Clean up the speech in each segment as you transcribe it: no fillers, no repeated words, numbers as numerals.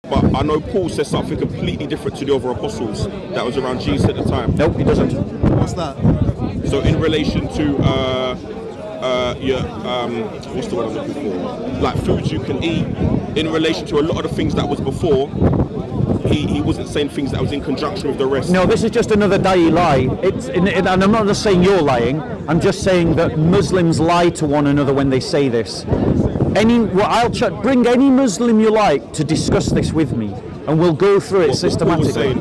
But I know Paul says something completely different to the other apostles that was around Jesus at the time. Nope, he doesn't. What's that? So in relation to what's the word I'm looking for? Like foods you can eat. In relation to a lot of the things that was before, he wasn't saying things that was in conjunction with the rest. No, this is just another da'i lie. And I'm not just saying you're lying. I'm just saying that Muslims lie to one another when they say this. Bring any Muslim you like to discuss this with me, and we'll go through it systematically.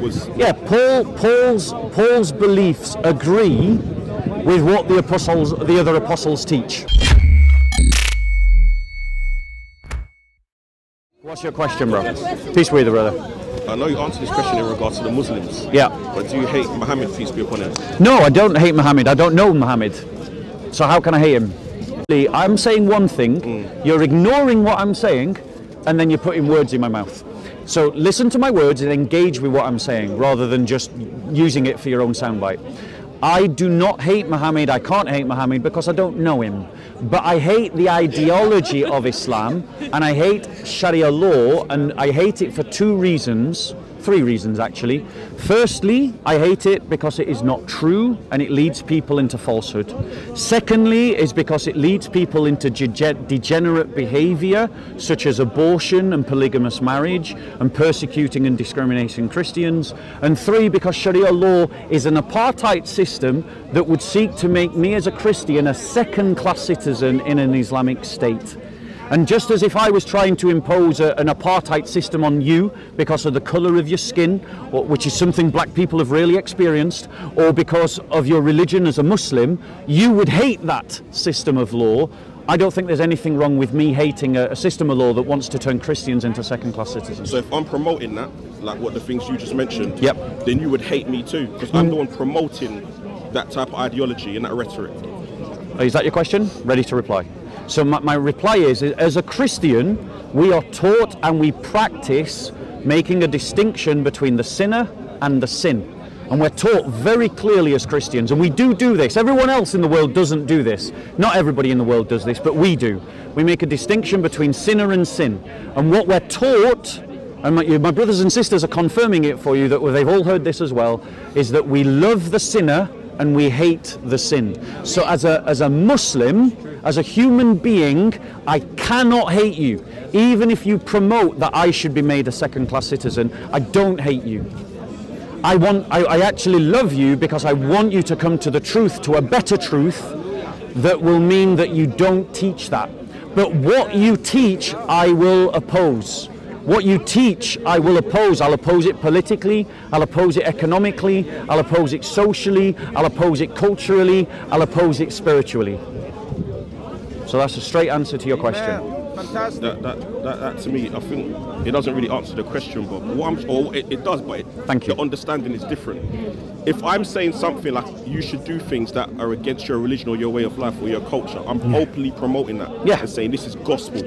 Paul's beliefs agree with what the other apostles teach. What's your question, bro? Peace be with you, brother. I know you answered this question in regards to the Muslims. Yeah. But do you hate Muhammad, peace be upon him? No, I don't hate Muhammad. I don't know Muhammad. So how can I hate him? I'm saying one thing, you're ignoring what I'm saying, and then you're putting words in my mouth. So listen to my words and engage with what I'm saying, rather than just using it for your own soundbite. I do not hate Muhammad, I can't hate Muhammad because I don't know him. But I hate the ideology of Islam, and I hate Sharia law, and I hate it for three reasons actually. Firstly, I hate it because it is not true and it leads people into falsehood. Secondly, is because it leads people into degenerate behavior such as abortion and polygamous marriage and persecuting and discriminating Christians. And three, because Sharia law is an apartheid system that would seek to make me as a Christian a second-class citizen in an Islamic state. And just as if I was trying to impose an apartheid system on you because of the colour of your skin, which is something black people have really experienced, or because of your religion as a Muslim, you would hate that system of law. I don't think there's anything wrong with me hating a system of law that wants to turn Christians into second-class citizens. So if I'm promoting that, like what the things you just mentioned, yep, then you would hate me too, because I'm the one promoting that type of ideology and that rhetoric. Is that your question? Ready to reply. So my reply is, as a Christian, we are taught and we practice making a distinction between the sinner and the sin. And we're taught very clearly as Christians, and we do this. Everyone else in the world doesn't do this. Not everybody in the world does this, but we do. We make a distinction between sinner and sin. And what we're taught, and my brothers and sisters are confirming it for you, that they've all heard this as well, is that we love the sinner and we hate the sin. So as a Muslim, as a human being, I cannot hate you. Even if you promote that I should be made a second-class citizen, I don't hate you. I actually love you because I want you to come to the truth, to a better truth that will mean that you don't teach that. But what you teach, I will oppose. What you teach, I will oppose. I'll oppose it politically, I'll oppose it economically, I'll oppose it socially, I'll oppose it culturally, I'll oppose it spiritually. So that's a straight answer to your question. Fantastic. That to me, I think it doesn't really answer the question, but it does, but thank you. The understanding is different. If I'm saying something like you should do things that are against your religion or your way of life or your culture, I'm openly promoting that and saying this is gospel.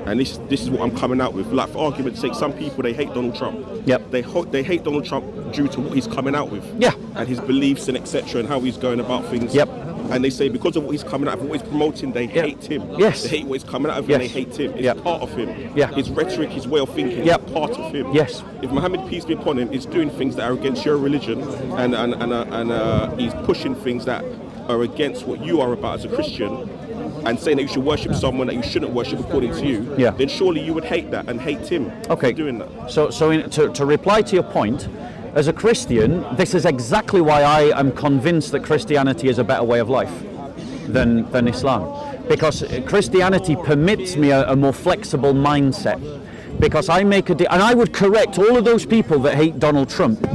And this is what I'm coming out with. Like, for argument's sake, some people, they hate Donald Trump. Yep. They hate Donald Trump due to what he's coming out with. Yeah. And his beliefs and etc. and how he's going about things. Yep. And they say because of what he's coming out of, what he's promoting, they hate him. Yes. They hate what he's coming out of and they hate him. It's part of him. Yeah. His rhetoric, his way of thinking is part of him. Yes. If Muhammad, peace be upon him, is doing things that are against your religion and he's pushing things that are against what you are about as a Christian, and saying that you should worship someone that you shouldn't worship according to you, then surely you would hate that and hate him for doing that. So to reply to your point, as a Christian, this is exactly why I am convinced that Christianity is a better way of life than Islam. Because Christianity permits me a more flexible mindset. Because I make and I would correct all of those people that hate Donald Trump.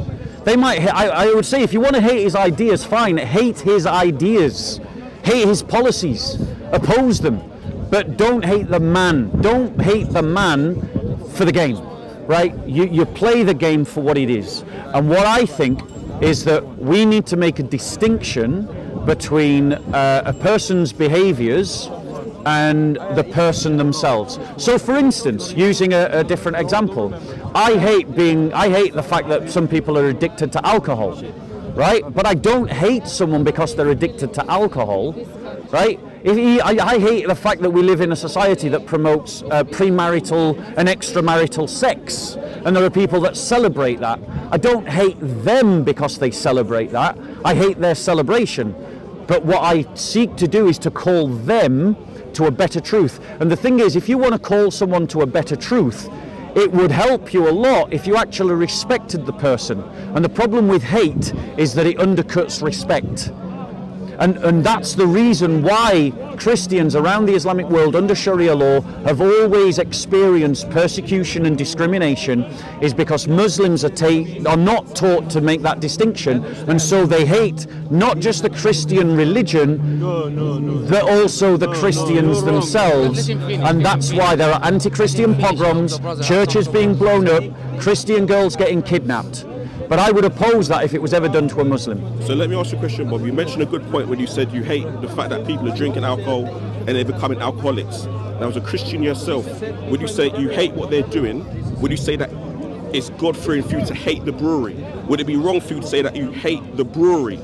They might, I would say, if you want to hate his ideas, fine, hate his ideas. Hate his policies, oppose them, but don't hate the man. Don't hate the man for the game, right? You play the game for what it is. And what I think is that we need to make a distinction between a person's behaviors and the person themselves. So for instance, using a different example, I hate the fact that some people are addicted to alcohol. Right? But I don't hate someone because they're addicted to alcohol, right? I hate the fact that we live in a society that promotes premarital and extramarital sex, and there are people that celebrate that. I don't hate them because they celebrate that. I hate their celebration. But what I seek to do is to call them to a better truth. And the thing is, if you want to call someone to a better truth, it would help you a lot if you actually respected the person. And the problem with hate is that it undercuts respect. And that's the reason why Christians around the Islamic world under Sharia law have always experienced persecution and discrimination, is because Muslims are not taught to make that distinction, and so they hate not just the Christian religion, but also the Christians themselves. And that's why there are anti-Christian pogroms, churches being blown up, Christian girls getting kidnapped. But I would oppose that if it was ever done to a Muslim. So let me ask you a question, Bob. You mentioned a good point when you said you hate the fact that people are drinking alcohol and they're becoming alcoholics. Now, as a Christian yourself, would you say you hate what they're doing? Would you say that it's God-fearing for you to hate the brewery? Would it be wrong for you to say that you hate the brewery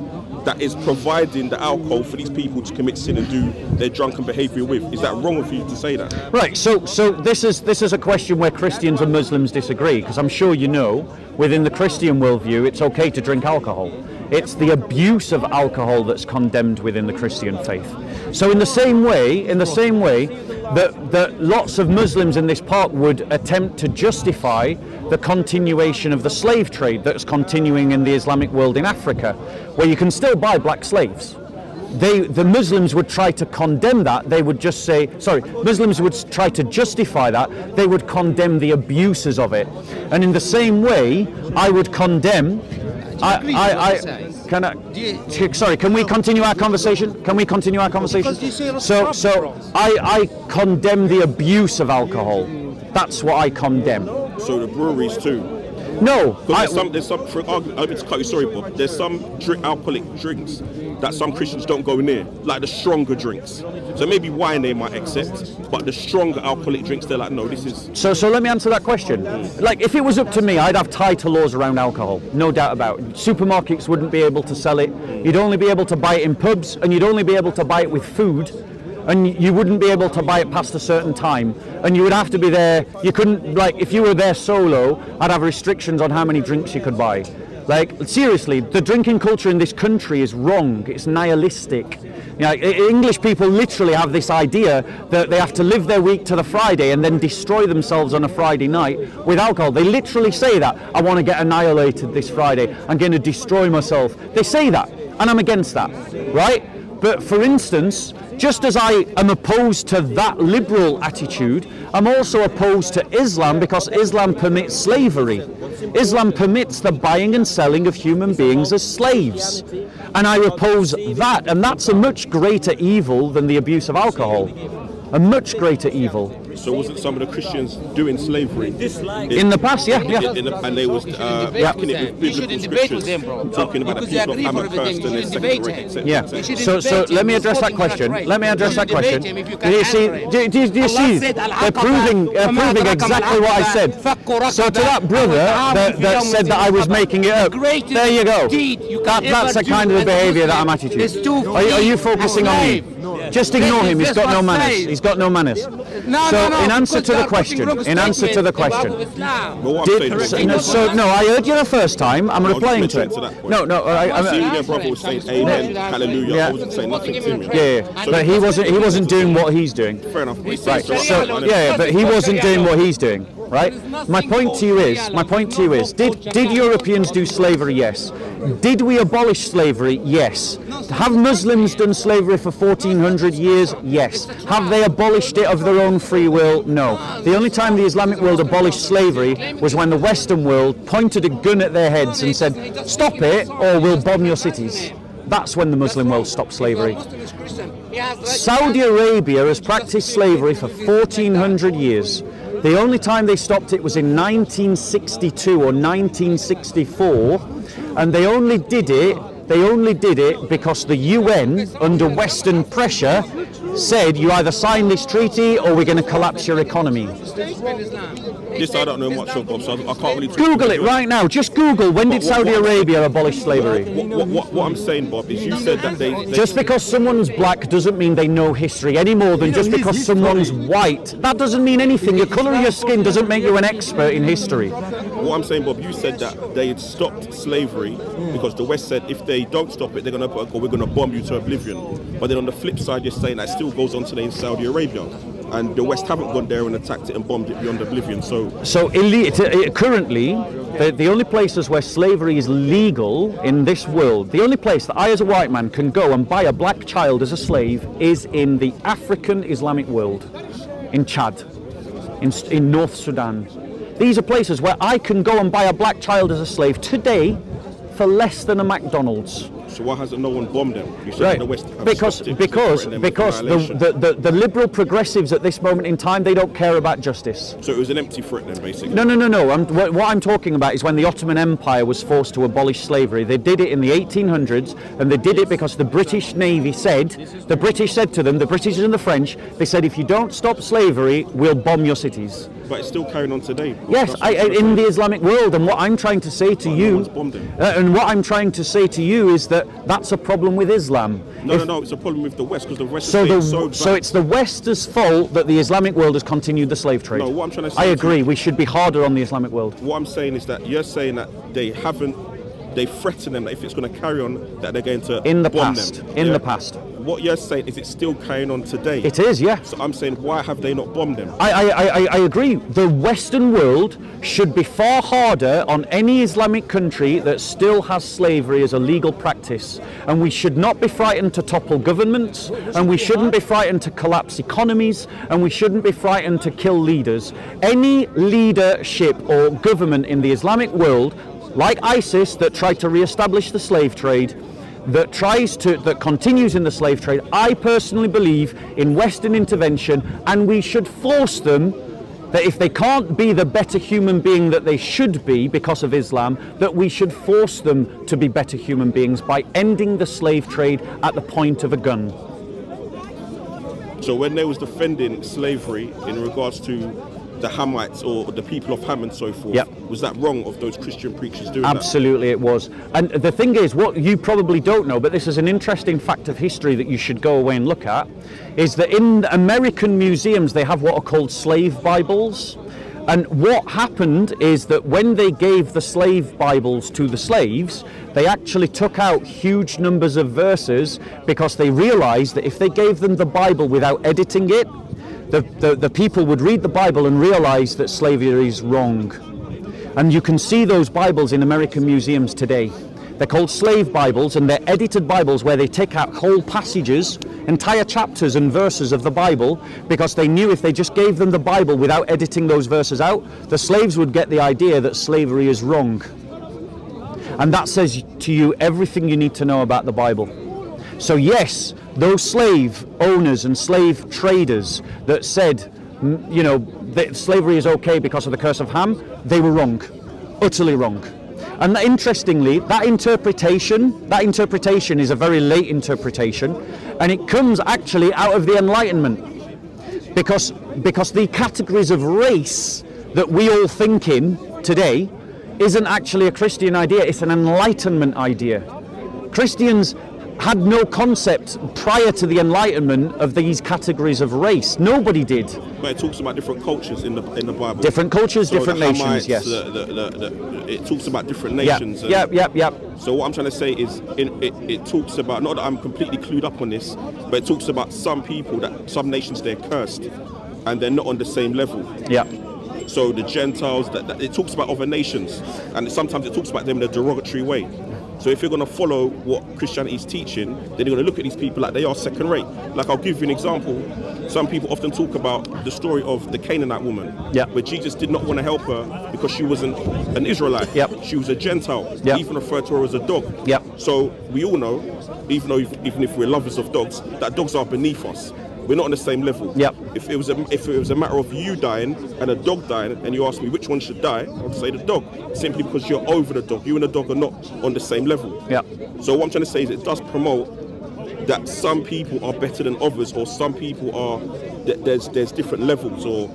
that is providing the alcohol for these people to commit sin and do their drunken behaviour with? Is that wrong for you to say that? Right, so this is a question where Christians and Muslims disagree, because I'm sure you know, within the Christian worldview, it's okay to drink alcohol. It's the abuse of alcohol that's condemned within the Christian faith. So in the same way that lots of Muslims in this part would attempt to justify the continuation of the slave trade that's continuing in the Islamic world in Africa, where you can still buy black slaves. The Muslims would try to condemn that. They would just say, Muslims would try to justify that. They would condemn the abuses of it. And in the same way, I would condemn. Can we continue our conversation? Can we continue our conversation? So I condemn the abuse of alcohol. That's what I condemn. So the breweries too? No. There's some, for argument to cut your story, Bob, there's some alcoholic drinks that some Christians don't go near, like the stronger drinks. So maybe wine they might accept, but the stronger alcoholic drinks, they're like, no, this is... So let me answer that question. Like, if it was up to me, I'd have tighter laws around alcohol, no doubt about it. Supermarkets wouldn't be able to sell it. You'd only be able to buy it in pubs, and you'd only be able to buy it with food. And you wouldn't be able to buy it past a certain time, and you would have to be there. You couldn't, like, if you were there solo, I'd have restrictions on how many drinks you could buy. Like, seriously, the drinking culture in this country is wrong. It's nihilistic. You know, English people literally have this idea that they have to live their week to the Friday and then destroy themselves on a Friday night with alcohol. They literally say that. I want to get annihilated this Friday. I'm going to destroy myself. They say that, and I'm against that, right? But for instance, just as I am opposed to that liberal attitude, I'm also opposed to Islam, because Islam permits slavery. Islam permits the buying and selling of human beings as slaves. And I oppose that, and that's a much greater evil than the abuse of alcohol. A much greater evil. So wasn't some of the Christians doing slavery? In the past, yeah. And they was backing it with biblical scriptures, talking about the people of Ham and cursed and their second rate, etc. Yeah. So let me address that question. Do you see? They're proving exactly what I said. So to that brother that said that I was making it up, there you go. That's the kind of the behaviour that I'm attitude. Are you focusing on me? Just ignore him. He's got no manners. He's got no manners. So in answer to the question, I heard you the first time. I'm replying to it. No. Your brother was saying amen, hallelujah. Yeah. I wasn't saying nothing to him. Yeah. But he wasn't doing what he's doing. Fair enough. Right. So but he wasn't doing what he's doing. Right. My point to you is, did Europeans do slavery? Yes. Did we abolish slavery? Yes. Have Muslims done slavery for 1400 years? Yes. Have they abolished it of their own free will? No. The only time the Islamic world abolished slavery was when the Western world pointed a gun at their heads and said, stop it or we'll bomb your cities. That's when the Muslim world stopped slavery. Saudi Arabia has practiced slavery for 1400 years. The only time they stopped it was in 1962 or 1964, and they only did it because the UN, under Western pressure, said you either sign this treaty or we're going to collapse your economy. This I don't know much of, Bob, so I can't really talk Google to it you. right now. Just Google, when did Saudi Arabia abolish slavery? What I'm saying, Bob, is you said that they Just because someone's black doesn't mean they know history any more than just because someone's white. That doesn't mean anything. Your colour of your skin doesn't make you an expert in history. What I'm saying, Bob, you said that they had stopped slavery because the West said if they don't stop it, they're going to we're going to bomb you to oblivion. But then on the flip side, you're saying that still goes on today in Saudi Arabia, and the West haven't gone there and attacked it and bombed it beyond oblivion. So Currently, the only places where slavery is legal in this world, the only place that I as a white man can go and buy a black child as a slave is in the African Islamic world, in Chad, in North Sudan. These are places where I can go and buy a black child as a slave today for less than a McDonald's. So why hasn't no one bombed them? You said Right. the West have Because stopped it for violation. the liberal progressives at this moment in time, they don't care about justice. So it was an empty threat then, basically. No. What I'm talking about is when the Ottoman Empire was forced to abolish slavery. They did it in the 1800s, and they did it because the British Navy said, the British said to them, the British and the French, they said, if you don't stop slavery, we'll bomb your cities. But it's still carrying on today. Yes, in the Islamic world, and what I'm trying to say to no you, one's bombed them. and what I'm trying to say to you is that that's a problem with Islam. No, it's a problem with the West because the West So, is so it's the West's fault that the Islamic world has continued the slave trade. No, what I'm trying to say I to agree. you- We should be harder on the Islamic world. What I'm saying is that you're saying that they threaten them that if it's going to carry on, that they're going to In the bomb past. them. In Yeah? the past. What you're saying is it's still carrying on today. It is, yeah. So I'm saying, why have they not bombed them? I agree. The Western world should be far harder on any Islamic country that still has slavery as a legal practice. And we should not be frightened to topple governments, and we shouldn't be frightened to collapse economies, and we shouldn't be frightened to kill leaders. Any leadership or government in the Islamic world, like ISIS, that tried to re-establish the slave trade, that continues in the slave trade, I personally believe in Western intervention, and we should force them that if they can't be the better human being that they should be because of Islam, that we should force them to be better human beings by ending the slave trade at the point of a gun. So when they was defending slavery in regards to the Hamites or the people of Ham and so forth, Yep. was that wrong of those Christian preachers doing that? Absolutely it was. And the thing is, what you probably don't know, but this is an interesting fact of history that you should go away and look at, is that in American museums they have what are called slave Bibles. And what happened is that when they gave the slave Bibles to the slaves, they actually took out huge numbers of verses because they realized that if they gave them the Bible without editing it, the people would read the Bible and realize that slavery is wrong. And you can see those Bibles in American museums today. They're called slave Bibles, and they're edited Bibles where they take out whole passages, entire chapters and verses of the Bible, because they knew if they just gave them the Bible without editing those verses out, the slaves would get the idea that slavery is wrong. And that says to you everything you need to know about the Bible. So yes, those slave owners and slave traders that said, you know, that slavery is okay because of the curse of Ham, they were wrong, utterly wrong. And interestingly, that interpretation is a very late interpretation, and it comes actually out of the Enlightenment, because the categories of race that we all think in today isn't actually a Christian idea, it's an Enlightenment idea. Christians had no concept prior to the Enlightenment of these categories of race. Nobody did. But it talks about different cultures in the Bible. Different cultures, So different the nations, Hamites, yes. It talks about different nations. and- Yep. So what I'm trying to say is, it talks about, not that I'm completely clued up on this, but it talks about some people, that some nations they're cursed, and they're not on the same level. Yeah. So the Gentiles, that it talks about other nations, and sometimes it talks about them in a derogatory way. So if you're going to follow what Christianity is teaching, then you're going to look at these people like they are second rate. Like, I'll give you an example. Some people often talk about the story of the Canaanite woman, Yeah. where Jesus did not want to help her because she wasn't an Israelite. Yep. She was a Gentile. Yep. He even referred to her as a dog. Yep. So we all know, even if we're lovers of dogs, that dogs are beneath us. We're not on the same level. Yep. If it was a matter of you dying and a dog dying, and you ask me which one should die, I would say the dog, simply because you're over the dog. You and the dog are not on the same level. Yeah. So what I'm trying to say is, it does promote that some people are better than others, or some people are there's different levels, or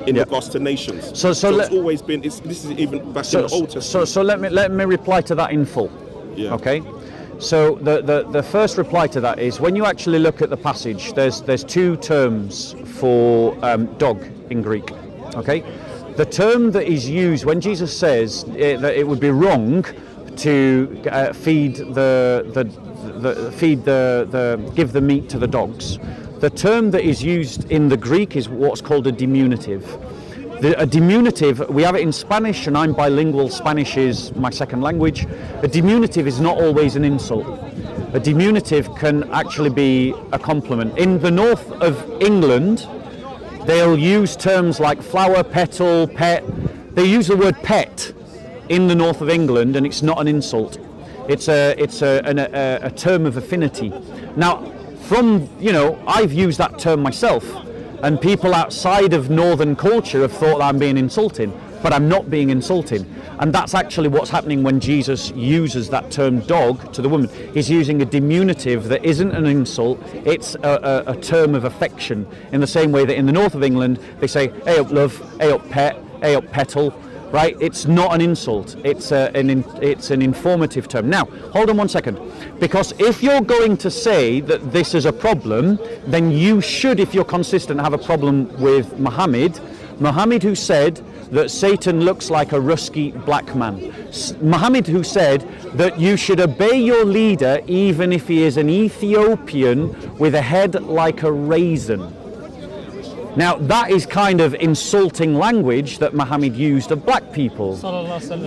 in Yeah. regards to nations. So it's always been. This is even back in the Old Testament. So let me reply to that in full. Yeah. Okay. So the first reply to that is when you actually look at the passage, there's two terms for dog in Greek. Okay. The term that is used when Jesus says that it would be wrong to give the meat to the dogs. The term that is used in the Greek is what's called a diminutive. A diminutive, we have it in Spanish, and I'm bilingual. Spanish is my second language. A diminutive is not always an insult. A diminutive can actually be a compliment. In the north of England, they'll use terms like flower, petal, pet. They use the word pet in the north of England, and it's not an insult. It's a term of affinity. Now, I've used that term myself, and people outside of northern culture have thought that I'm being insulting, but I'm not being insulting. And that's actually what's happening when Jesus uses that term dog to the woman. He's using a diminutive that isn't an insult, it's a term of affection, in the same way that in the north of England they say, hey up love, hey up pet, hey up petal, right? It's not an insult, it's an informative term. Now, hold on one second, because if you're going to say that this is a problem, then you should, if you're consistent, have a problem with Muhammad who said that Satan looks like a rusky black man. Muhammad who said that you should obey your leader even if he is an Ethiopian with a head like a raisin. Now that is kind of insulting language that Muhammad used of black people,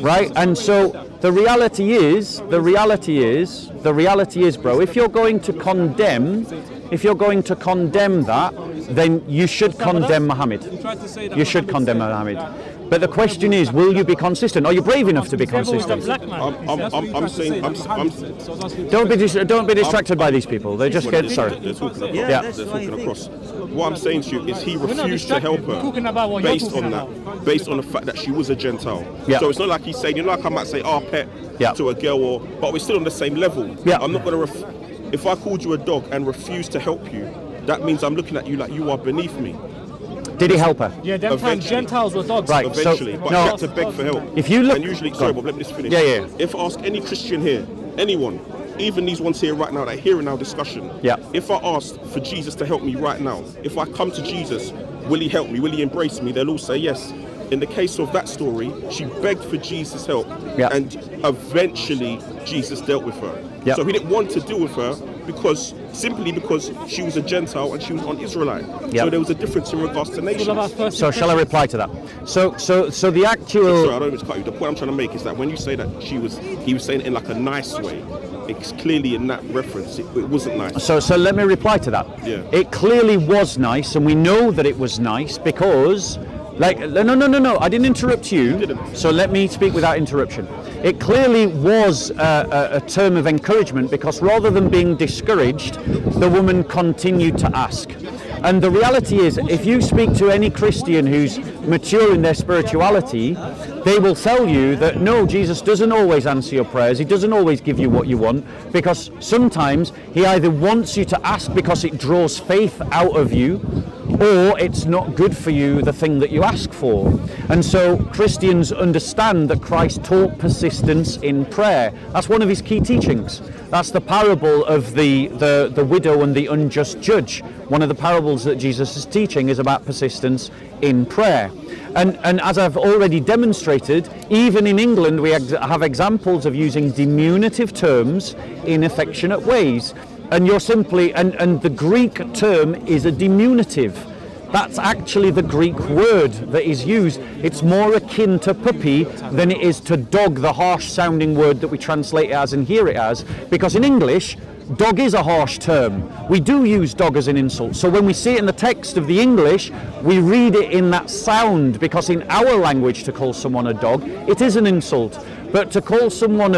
right? And so the reality is, bro, if you're going to condemn that, then you should condemn Muhammad. You should condemn Muhammad. But the question is, will you be consistent? Are you brave enough to be consistent? I'm saying, don't be distracted by these people. They just get sorry. They're talking across. Yeah. They're talking across. What I'm saying to you is he refused to help her based on that, based on the fact that she was a Gentile. Yeah. So it's not like he's saying, like I might say, pet to a girl, but we're still on the same level. Yeah. I'm not going to, if I called you a dog and refused to help you, that means I'm looking at you like you are beneath me. Did he help her? Yeah, them times Gentiles were dogs. Right, eventually, but no, you had to beg for help. If you look, and usually, sorry, but let me just finish. Yeah. If I ask any Christian here, anyone, even these ones here right now that are hearing our discussion, if I asked for Jesus to help me right now, if I come to Jesus, will he help me? Will he embrace me? They'll all say yes. In the case of that story, she begged for Jesus' help, and eventually Jesus dealt with her. So he didn't want to deal with her simply because she was a Gentile and she was an Israelite. So there was a difference in regards to nations. So shall I reply to that? So the actual. Sorry, I don't mean to cut you. The point I'm trying to make is that when you say that he was saying it in like a nice way, it's clearly in that reference it wasn't nice. So let me reply to that. Yeah. It clearly was nice, and we know that it was nice because. No, I didn't interrupt you. You didn't. So let me speak without interruption. It clearly was a term of encouragement because rather than being discouraged, the woman continued to ask. And the reality is, if you speak to any Christian who's mature in their spirituality, they will tell you that no, Jesus doesn't always answer your prayers. He doesn't always give you what you want, because sometimes he either wants you to ask because it draws faith out of you, or it's not good for you, the thing that you ask for. And so Christians understand that Christ taught persistence in prayer. That's one of his key teachings. That's the parable of the widow and the unjust judge. One of the parables that Jesus is teaching is about persistence in prayer. And as I've already demonstrated, even in England we have examples of using diminutive terms in affectionate ways. And you're simply, and the Greek term is a diminutive. That's actually the Greek word that is used. It's more akin to puppy than it is to dog, the harsh sounding word that we translate it as and hear it as. Because in English, dog is a harsh term. We do use dog as an insult. So when we see it in the text of the English, we read it in that sound, because in our language to call someone a dog, it is an insult. But to call someone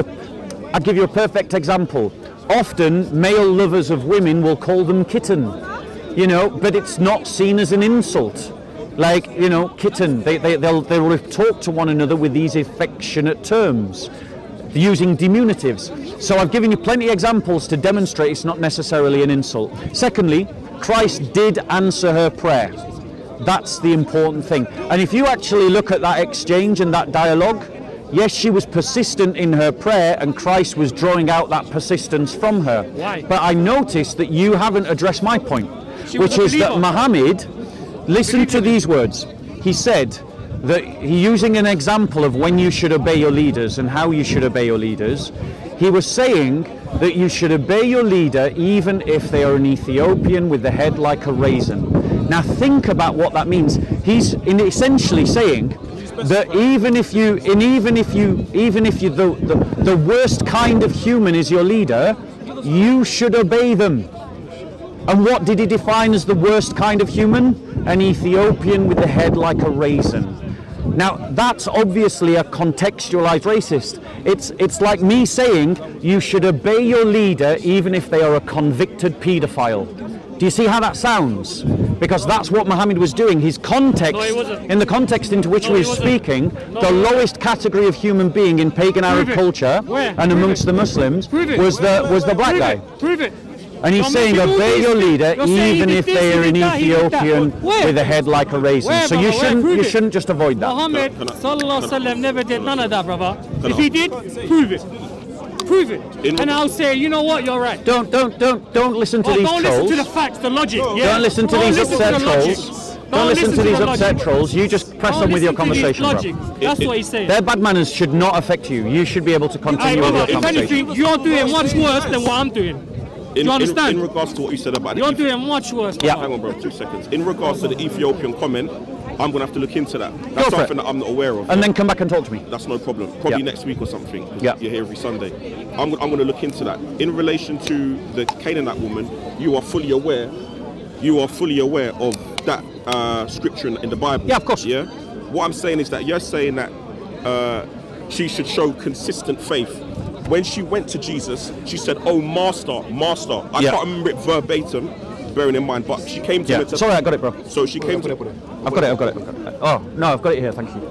I'll give you a perfect example. Often male lovers of women will call them kitten, but it's not seen as an insult. Like, kitten, they'll talk to one another with these affectionate terms, using diminutives. So I've given you plenty of examples to demonstrate it's not necessarily an insult. Secondly, Christ did answer her prayer. That's the important thing. And if you actually look at that exchange and that dialogue, yes, she was persistent in her prayer and Christ was drawing out that persistence from her. Why? But I noticed that you haven't addressed my point, which is that Muhammad, listen to these words. He said that using an example of when you should obey your leaders and how you should obey your leaders, he was saying that you should obey your leader even if they are an Ethiopian with the head like a raisin. Now think about what that means. He's essentially saying that even if the worst kind of human is your leader, you should obey them. And what did he define as the worst kind of human? An Ethiopian with the head like a raisin. Now that's obviously a contextualized racist. It's like me saying you should obey your leader even if they are a convicted paedophile. Do you see how that sounds? Because that's what Muhammad was doing. His context, in the context into which he was speaking, the lowest category of human being in pagan Arab culture and amongst the Muslims was the black guy. Prove it. And he's saying obey your leader even if they are an Ethiopian with a head like a raisin. So you shouldn't just avoid that. Muhammad sallallahu alaihi wasallam never did none of that, brother. If he did, prove it. Prove it. And I'll say, you know what, you're right. Don't listen to these trolls. Don't listen to the facts, the logic. Yeah? Don't listen to these upset trolls. Don't listen to these upset trolls. You just press on with your conversation, bro. That's what he's saying. Their bad manners should not affect you. You should be able to continue with your if conversation. anything, you're doing much worse than what I'm doing. Do you understand? In regards to what you said about you're doing much worse. Yeah. Hang on, bro, 2 seconds. In regards to the Ethiopian comment, I'm going to have to look into that. That's something that I'm not aware of. And then come back and talk to me. That's no problem. Probably next week or something. Yeah. You're here every Sunday. I'm going to look into that. In relation to the Canaanite woman, you are fully aware of that scripture in the Bible. Yeah, of course. Yeah. What I'm saying is that you're saying that she should show consistent faith. When she went to Jesus, she said, "Oh, Master, Master." I can't remember it verbatim, bearing in mind, but she came to him and said, sorry, I got it, bro. So she came to I've got it. Oh, no, I've got it here, thank you.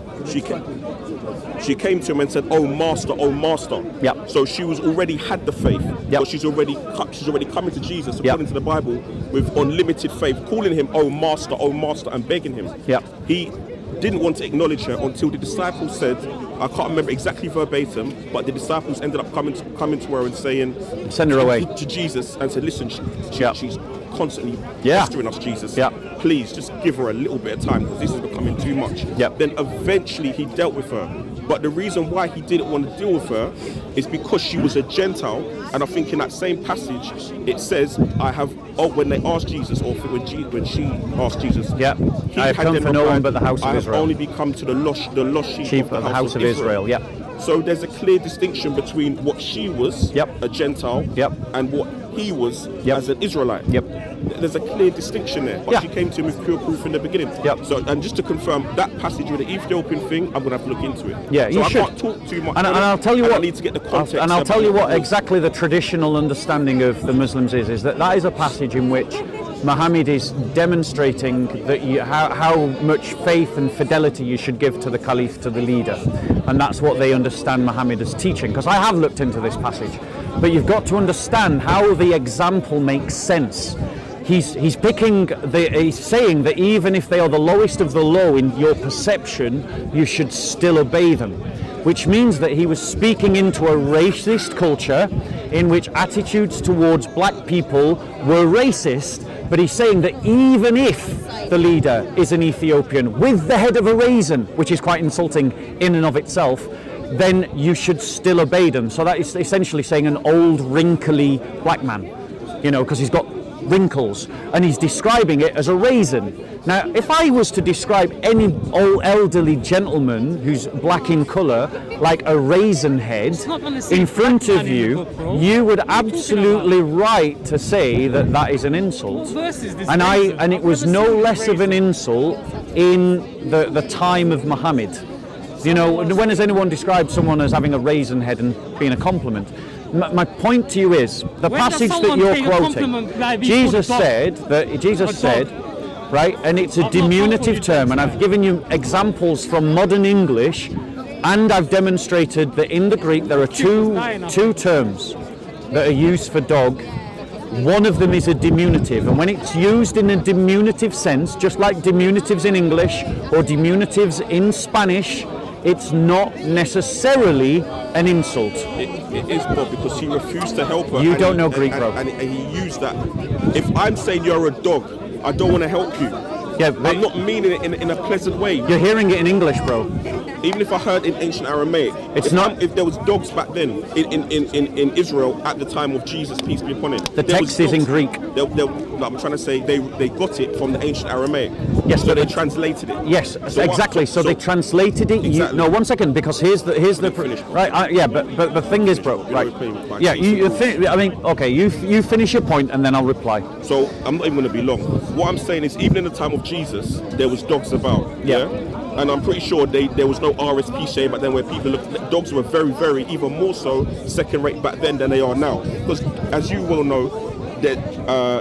She came to him and said, "Oh, Master, oh, Master." Yeah. So she was already had the faith. Yeah. But she's already coming to Jesus according to the Bible with unlimited faith, calling him, "Oh, Master, and begging him. Yeah. He didn't want to acknowledge her until the disciples said, I can't remember exactly verbatim, but the disciples ended up coming to her and saying, send her away to Jesus, and said, "Listen, she's constantly pestering us, Jesus. Please just give her a little bit of time because this is becoming too much." Then eventually he dealt with her. But the reason why he didn't want to deal with her is because she was a Gentile. And I think in that same passage, it says, when they asked Jesus, or when she asked Jesus, I have come for no one but the house of Israel. I have only become to the lost sheep of the house of Israel. So there's a clear distinction between what she was, a Gentile, and what he was as an Israelite. There's a clear distinction there. But she came to him with pure proof in the beginning. So, and just to confirm, that passage with the Ethiopian thing, I'm going to have to look into it. Yeah, so you should. I can't talk too much. And I'll tell you what. I need to get the context. And I'll tell you what exactly the traditional understanding of the Muslims is that is a passage in which Muhammad is demonstrating that how much faith and fidelity you should give to the Caliph, to the leader. And that's what they understand Muhammad as teaching. Because I have looked into this passage. But you've got to understand how the example makes sense. He's saying that even if they are the lowest of the low in your perception, you should still obey them. Which means that he was speaking into a racist culture in which attitudes towards black people were racist, but he's saying that even if the leader is an Ethiopian with the head of a raisin, which is quite insulting in and of itself, then you should still obey them. So that is essentially saying an old, wrinkly black man, because he's got wrinkles, and he's describing it as a raisin. Now, if I was to describe any old elderly gentleman who's black in colour like a raisin head in front of you, you would absolutely right to say that is an insult. And it was no less of an insult in the time of Muhammad. When has anyone described someone as having a raisin head and being a compliment? My point to you is the passage that you're quoting. Jesus said, right, and it's a diminutive term, and I've given you examples from modern English, and I've demonstrated that in the Greek there are two terms that are used for dog One of them is a diminutive, and when it's used in a diminutive sense, just like diminutives in English or diminutives in Spanish, it's not necessarily an insult. It is, Bob, because he refused to help her. You don't know Greek, bro. And he used that. If I'm saying you're a dog, I don't want to help you. Yeah, I'm not meaning it in a pleasant way. You're hearing it in English, bro. Even if I heard in ancient Aramaic, if there was dogs back then in Israel at the time of Jesus, peace be upon him. The text is in Greek. I'm trying to say they got it from the ancient Aramaic. Yes, so they translated it. Yes, exactly. So they translated it. Exactly. No, 1 second, because here's the right. Yeah, but the thing is, bro. Right. Yeah, I mean, okay. You finish your point and then I'll reply. So I'm not even going to be long. What I'm saying is, even in the time of Jesus, there was dogs about. Yeah. And I'm pretty sure there was no RSP shame back then where people dogs were very, very, even more so second rate back then than they are now. Because as you well know, that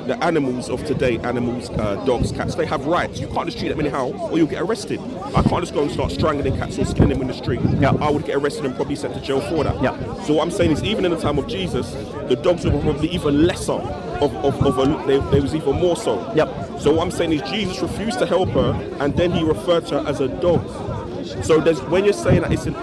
the animals of today, dogs, cats, they have rights. You can't just treat them anyhow or you'll get arrested. I can't just go and start strangling cats or skinning them in the street. Yeah. I would get arrested and probably sent to jail for that. Yeah. So what I'm saying is, even in the time of Jesus, the dogs were probably even lesser they was even more so. Yep. So what I'm saying is, Jesus refused to help her, and then he referred to her as a dog. So when you're saying that it's an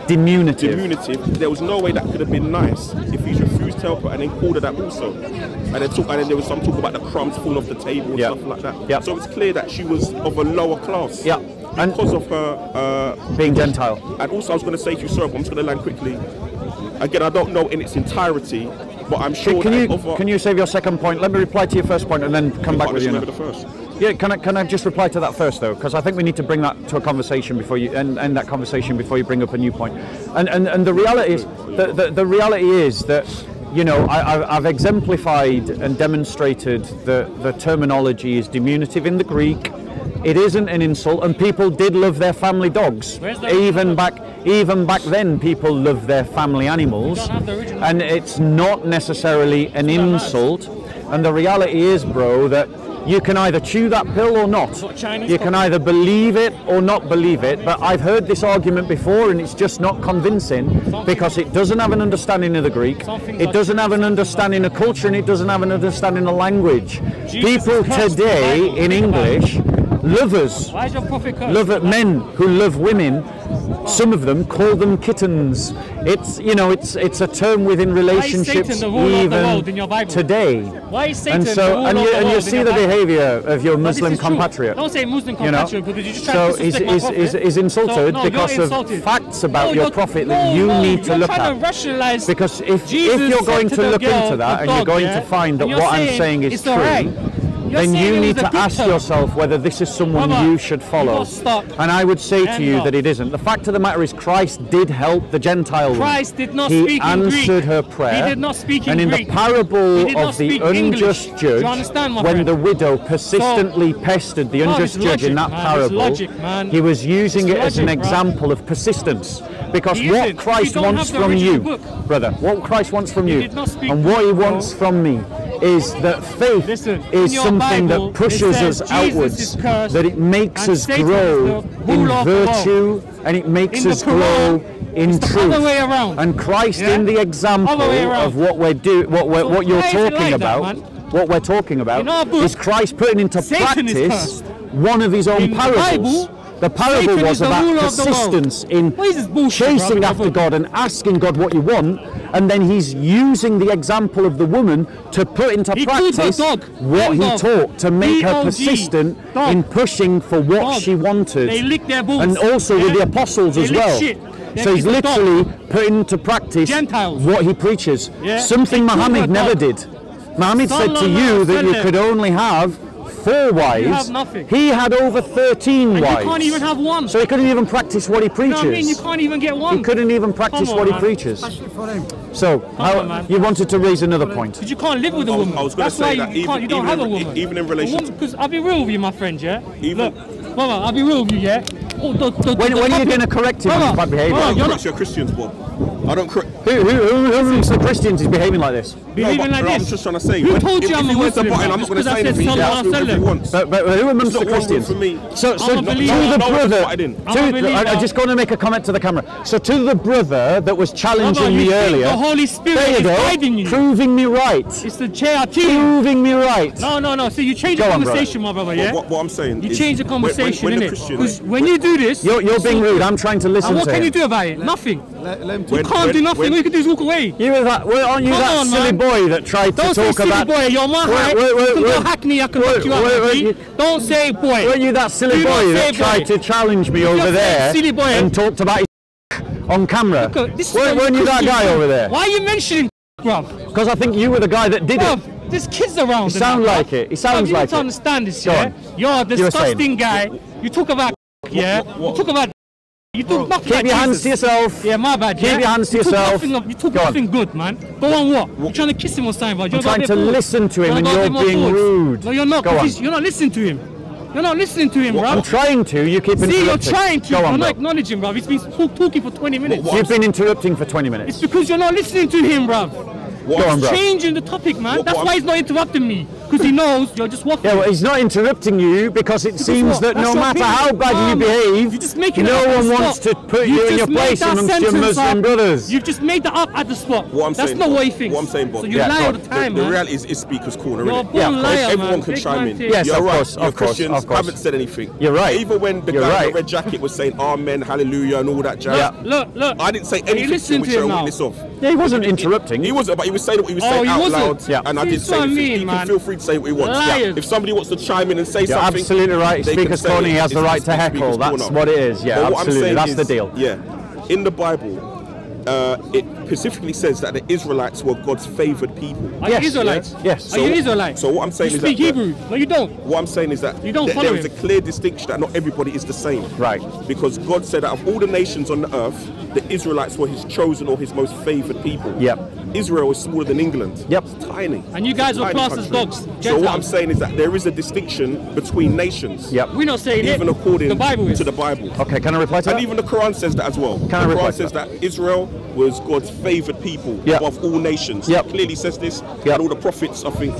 diminutive, there was no way that could have been nice if he refused to help her and then called her that also. And then there was some talk about the crumbs falling off the table and stuff like that. Yep. So it's clear that she was of a lower class. Yeah. Because of her being Gentile. And also I was going to say to you, sorry, but I'm just going to land quickly. Again, I don't know in its entirety, but I'm sure Can you save your second point? Let me reply to your first point and then come back with you. The first. Yeah, can I just reply to that first though? Because I think we need to bring that to a conversation before you end that conversation before you bring up a new point. And the reality is the reality is that, you know, I've exemplified and demonstrated the terminology is diminutive in the Greek. It isn't an insult, and people did love their family dogs. Even back then, people loved their family animals, and it's not necessarily an insult. And the reality is, bro, that you can either chew that pill or not. You can either believe it or not believe it. But I've heard this argument before, and it's just not convincing because it doesn't have an understanding of the Greek, it doesn't have an understanding of culture, and it doesn't have an understanding of language. People today in English, lovers, men who love women, some of them call them kittens. It's a term within relationships even today. Why is Satan and you see the behaviour of your Muslim compatriot. Don't say Muslim compatriot because you just try to disrespect my prophet. He's insulted because of facts about your prophet that you need to look at. Because if you're going to look into that and you're going to find that what I'm saying is true, then you need to ask yourself whether this is someone you should follow. And I would say to you that it isn't. The fact of the matter is, Christ did help the Gentile woman. Christ did not He speak in answered Greek. her prayer. He did not speak in and in Greek. the parable He did not of the speak unjust English. judge, Do you understand, my when friend? the widow persistently pestered the unjust it's judge in that logic, man. parable, It's logic, man. he was using It's it as an logic, bro. example of persistence. Because He what isn't. Christ We don't wants have the from original you, book. brother, what Christ wants from you, did not speak and what he Greek, bro. wants from me, is that faith Listen, is in your something Bible, that pushes it says us Jesus outwards, is cursed that it makes and us Satan grow is the in ruler of the world. virtue, and it makes In the us grow Quran, in it's the truth. other way around. And Christ, Yeah? in the example Other way around. of what we're doing, what you're why is it talking like that, about, man? what we're talking about, In our book, is Christ putting into Satan is practice cursed. one of his own In the parables. Bible, The parable Satan was is the about ruler of the world. persistence in What is this bullshit, chasing bro? after God and asking God what you want, and then he's using the example of the woman to put into He called her practice dog. what he Dog. taught to make her D-O-G. persistent Dog. in pushing for what Dog. she wanted. They lick their balls. And also with Yeah? the apostles They as lick well. shit. They're So he's kids of dog. literally putting into practice Gentiles. what he preaches. Yeah? Something They call her Muhammad never dog. did. Muhammad said to you that you could only have 4 wives. have nothing. He had over 13 And wives. you can't even have one. So he couldn't even practice what he You preaches. know what I mean? You can't even get one. He couldn't even practice Come on, what he man. preaches. So, on, man. you wanted to raise another point. Because you can't live with a woman. I was gonna That's say why that you can't. You don't have a woman. even in relation to- Because I'll be real with you, my friend. Yeah. Even- Look, Mama, I'll be real with you. Yeah. When are you going to correct him on his bad behaviour? I don't correct your Christians, Bob. I don't correct. Who amongst the Christians is behaving like this? Behaving like this? I'm just trying to say. Who told you I'm a Muslim? I'm not going to say anything. But who amongst the Christians? For me. So to the brother, I'm just going to make a comment to the camera. So to the brother that was challenging me earlier, the Holy Spirit is guiding you, proving me right. It's the JRT. Proving me right. No. See, you change the conversation, my brother. Yeah. What I'm saying. You change the conversation, innit? Because when you do this, you're being rude. I'm trying to listen to him. What can you do about it? Nothing. You can't do nothing. All you can do is walk away. Aren't you that silly boy that tried to talk about? Don't say silly boy. You're my height. You can go Hackney. I can knock you out. Don't say boy. Weren't you that silly boy that tried to challenge me over there and talked about his on camera? Weren't you that guy over there? Why are you mentioning, bruv? Because I think you were the guy that did it. There's kids around. He sounds like it. He sounds like it. You don't understand this, yeah? You're a disgusting guy. You talk about, yeah? You talk about. You talk nothing. Keep your hands to yourself. Yeah, my bad. Keep your hands to yourself. You talk nothing good, man. Go on what? You're trying to kiss him or something, but I'm trying to listen to him and you're being rude. No, you're not. You're not listening to him. You're not listening to him, bro. I'm trying to. You keep interrupting. See, you're trying to. You're not acknowledging, bro. He's been talking for 20 minutes. You've been interrupting for 20 minutes. It's because you're not listening to him, bro. Go on, bro. Changing the topic, man. That's why he's not interrupting me. Because he knows you're just waffling. Yeah, well, he's not interrupting you because it seems that no matter how bad you behave, no one wants to put you in your place amongst your Muslim brothers. You've just made that up at the spot. That's not what he thinks. What I'm saying, Bob. So you lie all the time, man. The reality is Speaker's Corner, You're a born liar, everyone can chime in. Yes, you're right. of course. Christians haven't said anything. You're right. Even when the guy in the red jacket was saying Amen, Hallelujah, and all that jazz. Look. I didn't say anything which you're a witness of. Yeah, he wasn't interrupting. He wasn't, but he was saying what he was saying out loud. Yeah. And I did say anything. He can feel free to say what he wants. If somebody wants to chime in and say something, you're absolutely right. Speaker's Corner, he has the right to heckle. That's what it is. Yeah, absolutely. That's the deal. Yeah. In the Bible, it specifically says that the Israelites were God's favoured people. Are you Israelites? Yes. Are you Israelites? So what I'm saying you is speak that Hebrew. No, you don't. What I'm saying is that there is a clear distinction that not everybody is the same. Right. Because God said that of all the nations on the earth, the Israelites were His chosen or His most favoured people. Yep. Israel is smaller than England. Yep. It's tiny. And you guys were classed as dogs. So what I'm saying is that there is a distinction between nations. Yep. We're not saying even according the Bible to the Bible. Okay, can I reply to that? And even the Quran says that as well. The Quran says that Israel was God's favoured people above all nations. Yep. It clearly says this. And all the prophets, I think,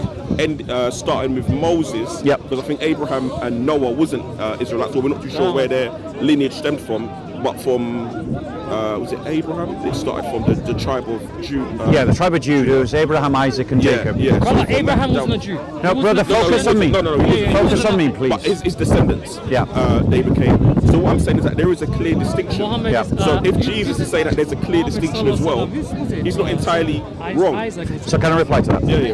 starting with Moses. Because I think Abraham and Noah wasn't Israelites, so we're not too sure where their lineage stemmed from. But from, was it Abraham? It started from the tribe of Judah. Yeah, the tribe of Judah. It was Abraham, Isaac, and Jacob. Yeah. Brother, Abraham wasn't a Jew. No, brother, focus on me. No. Focus on me, please. But his descendants, Yeah. they became. So what I'm saying is that there is a clear distinction. Muhammad is, So if Jesus is saying that there's a clear distinction as well, he's not entirely wrong. So can I reply to that? Yeah.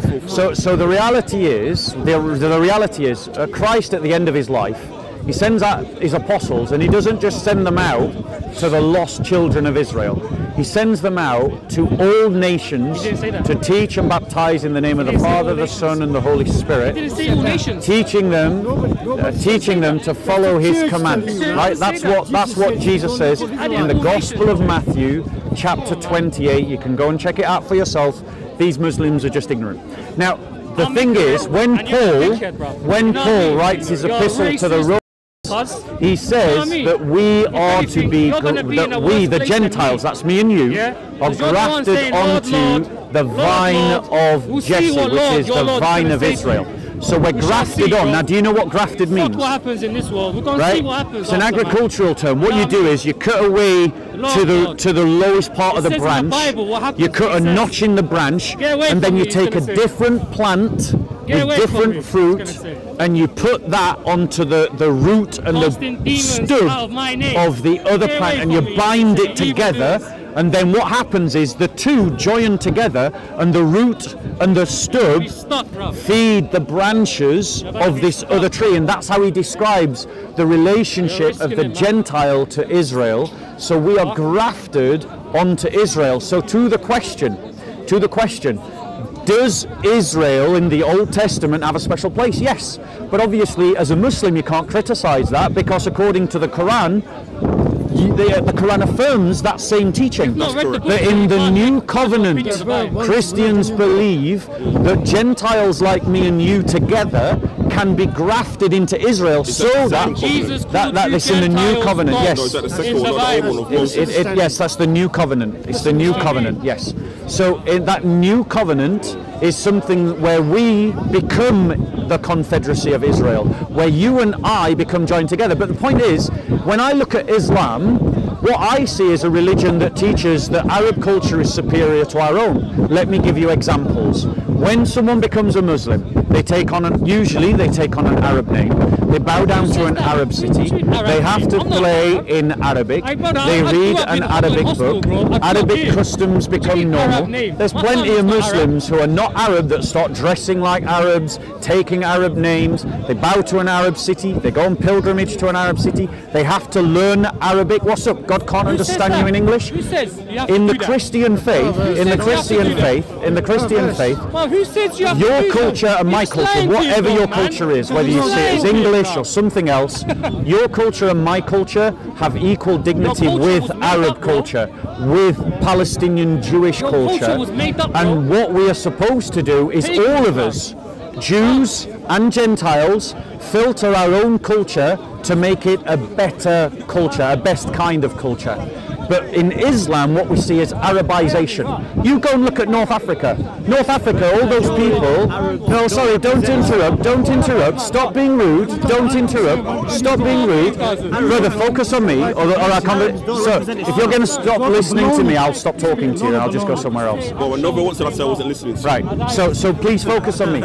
So the reality is, the reality is, Christ at the end of his life, he sends out his apostles, and he doesn't just send them out to the lost children of Israel. He sends them out to all nations to teach and baptize in the name of the Father, the Son, and the Holy Spirit. He didn't say all nations. Teaching them to follow his commands. Right? That's what Jesus says in the Gospel of Matthew, chapter 28. You can go and check it out for yourself. These Muslims are just ignorant. Now, the thing is, when Paul writes his epistle to the Romans, he says that we are to be, that we, the Gentiles, that's me and you, are grafted onto the vine of Jesse, which is the vine of Israel. So we're grafted on. Now, do you know what grafted means? What happens in this world? We're going to see what happens. It's an agricultural term. What you do is you cut away to the lowest part of the branch. You cut a notch in the branch, and then you take a different plant with different fruit, and you put that onto the root and the stub of the other plant, and you bind it together. And then what happens is the two join together, and the root and the stub feed the branches of this other tree. And that's how he describes the relationship of the Gentile to Israel. So we are grafted onto Israel. So to the question, does Israel in the Old Testament have a special place? Yes. But obviously, as a Muslim, you can't criticize that, because according to the Quran, the Quran affirms that same teaching. That's correct. That in the new covenant, Christians believe that Gentiles like me and you together can be grafted into Israel, so that it's in the new covenant. Yes. No, is that the second one, not the old one of Moses? Yes, that's the new covenant. It's the new covenant. Yes. So in that new covenant is something where we become the confederacy of Israel, where you and I become joined together. But the point is, when I look at Islam, what I see is a religion that teaches that Arab culture is superior to our own. Let me give you examples. When someone becomes a Muslim, they take on usually they take on an Arab name. They bow down to an Arab city. They have to play in Arabic. They read an Arabic book. Arabic customs become normal. There's plenty of Muslims who are not Arab that start dressing like Arabs, taking Arab names. They bow to an Arab city. They go on pilgrimage to an Arab city. They have to learn Arabic. What's up? God can't understand you in English? Who says you have to In do the that? Christian faith, in the Christian faith, Well, who says you have to your do culture that? and my You're culture, lying to whatever yourself, your man. culture is, whether you You're say it's lying to English yourself. or something else, your culture and my culture have equal dignity Your culture with was made Arab up, bro. culture, with Palestinian Jewish Your culture culture. was made up, bro. And what we are supposed to do is Take all it, of bro. us, Jews and Gentiles, filter our own culture to make it a better culture, a best kind of culture. But in Islam, what we see is Arabization. You go and look at North Africa. North Africa, all those people. No, sorry, don't interrupt. Don't interrupt. Stop being rude. Don't interrupt. Stop being rude. Brother, focus on me, or I can't. So, if you're going to stop listening to me, I'll stop talking to you, and I'll just go somewhere else. Well, another once I said I wasn't listening to you. Right. So please focus on me.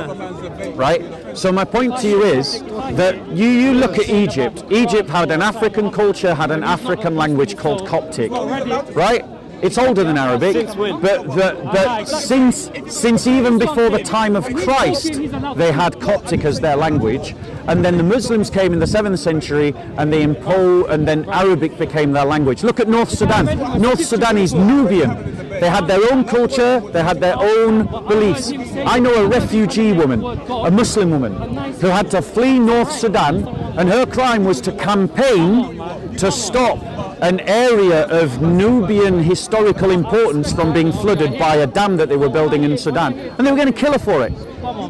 Right. So my point to you is that you look at Egypt. Egypt had an African culture, had an African language called Coptic. Right. It's older than Arabic, but since even before the time of Christ, they had Coptic as their language, and then the Muslims came in the 7th century, and they imposed, and then Arabic became their language. Look at North Sudan. North Sudan is Nubian. They had their own culture, they had their own beliefs. I know a refugee woman, a Muslim woman, who had to flee North Sudan, and her crime was to campaign to stop an area of Nubian historical importance from being flooded by a dam that they were building in Sudan. And they were going to kill her for it.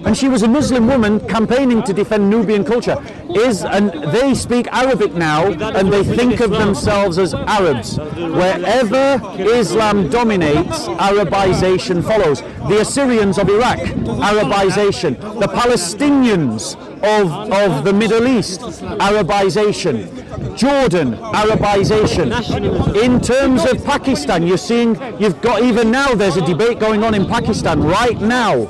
And she was a Muslim woman campaigning to defend Nubian culture. And they speak Arabic now, and they think of themselves as Arabs. Wherever Islam dominates, Arabization follows. The Assyrians of Iraq, Arabization. The Palestinians of the Middle East, Arabization. Jordan, Arabization. In terms of Pakistan, you've got, even now there's a debate going on in Pakistan right now,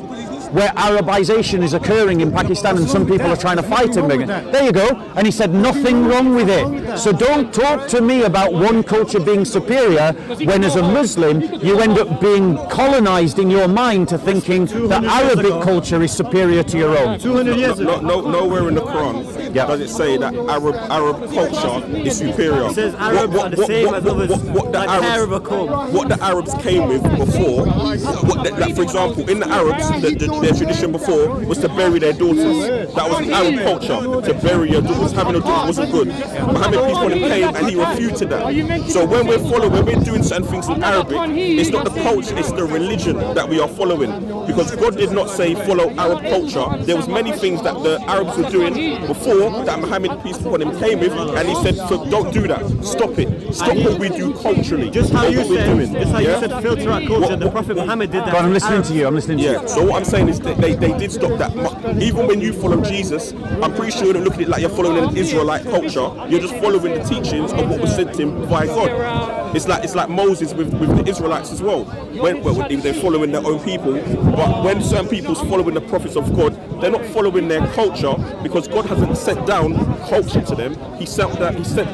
where Arabization is occurring in Pakistan, and some people are trying to fight him. There you go. And he said nothing wrong with it. So don't talk to me about one culture being superior when as a Muslim you end up being colonized in your mind to thinking that Arabic culture is superior to your own. 200 years ago. Nowhere in the Quran does it say that Arab culture is superior. It says Arabs are the same as others. What the Arabs came with before, like for example, in the Arabs, their tradition before was to bury their daughters. That was an Arab culture, to bury your daughters. Having a daughter wasn't good. Muhammad, peace upon him, came and he refuted that. So when we're doing certain things in Arabic, it's not the culture, it's the religion that we are following. Because God did not say follow Arab culture. There was many things that the Arabs were doing before that Muhammad, peace upon him, came with, and he said, so don't do that. Stop it. Stop what we do culturally. Just how you said, Yeah? filter our culture, the Prophet Muhammad did that. God, I'm listening to you. I'm listening to you. Yeah, so what I'm saying is that they did stop that. Even when you follow Jesus, I'm pretty sure you don't look at it like you're following an Israelite culture. You're just following the teachings of what was sent to him by God. It's like Moses with the Israelites as well. When they're following their own people, but when certain people's following the prophets of God, they're not following their culture because God hasn't set down culture to them. He set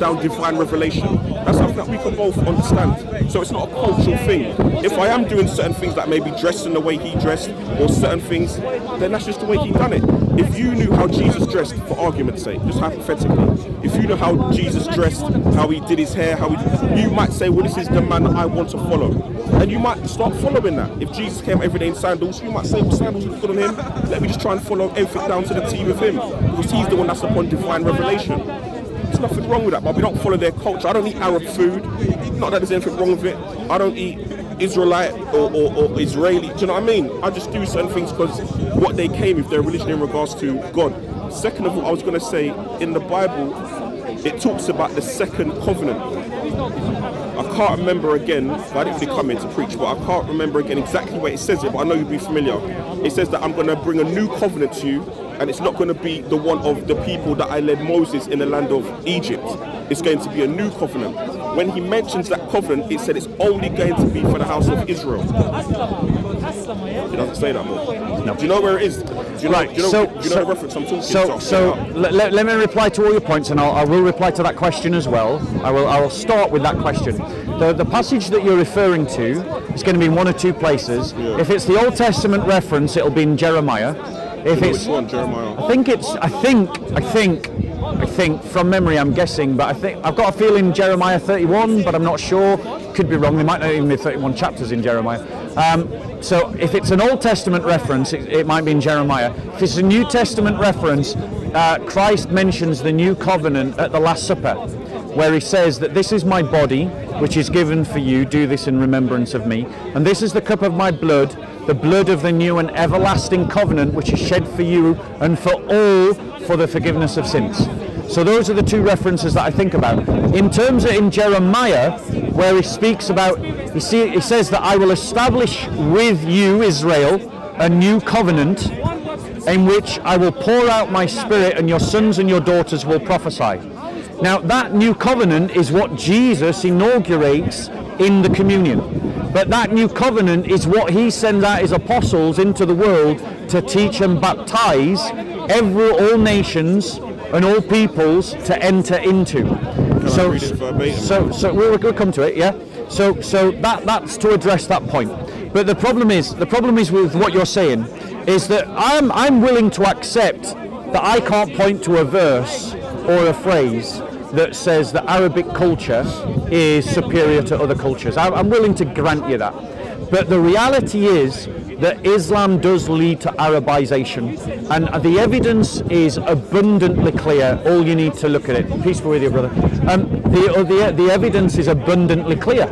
down divine revelation. That's something that we can both understand. So it's not a cultural thing. If I am doing certain things that maybe dressing the way he dressed or certain things, then that's just the way he done it. If you knew how Jesus dressed, for argument's sake, just hypothetically, if you know how Jesus dressed, how he did his hair, you might say, well, this is the man that I want to follow. And you might start following that. If Jesus came every day in sandals, you might say, well, sandals look good on him. Let me just try and follow everything down to the T with him. Because he's the one that's upon divine revelation. It's nothing wrong with that, but we don't follow their culture. I don't eat Arab food. Not that there's anything wrong with it. I don't eat Israelite or Israeli. Do you know what I mean? I just do certain things because what they came with, their religion in regards to God. Second of all, I was going to say, in the Bible, it talks about the second covenant. I can't remember again, I didn't really come in to preach, but I can't remember again exactly where it says it, but I know you'll be familiar. It says that I'm going to bring a new covenant to you, and it's not going to be the one of the people that I led Moses in the land of Egypt. It's going to be a new covenant. When he mentions that covenant, it said it's only going to be for the house of Israel. It doesn't say that more. No. Do you know where it is? Do you know, the reference I'm talking Let me reply to all your points, and I will reply to that question as well. I will start with that question. The passage that you're referring to is going to be in one or two places. Yeah. If it's the Old Testament reference, it'll be in Jeremiah. If it's which one, Jeremiah? I think from memory, I'm guessing, but I've got a feeling Jeremiah 31, but I'm not sure. Could be wrong. There might not even be 31 chapters in Jeremiah. So if it's an Old Testament reference, it might be in Jeremiah. If it's a New Testament reference, Christ mentions the new covenant at the Last Supper, where he says that this is my body, which is given for you, do this in remembrance of me. And this is the cup of my blood, the blood of the new and everlasting covenant, which is shed for you and for all for the forgiveness of sins. So those are the two references that I think about. In terms of in Jeremiah, where he speaks about, he says that I will establish with you, Israel, a new covenant in which I will pour out my spirit and your sons and your daughters will prophesy. Now that new covenant is what Jesus inaugurates in the communion. But that new covenant is what he sends out his apostles into the world to teach and baptize all nations and all peoples to enter into. So we'll come to it, yeah. So that's to address that point. But the problem is with what you're saying is that I'm willing to accept that I can't point to a verse or a phrase that says that Arabic culture is superior to other cultures. I'm willing to grant you that. But the reality is that Islam does lead to Arabization, and the evidence is abundantly clear. All you need to look at it. Peace be with you, brother. The evidence is abundantly clear.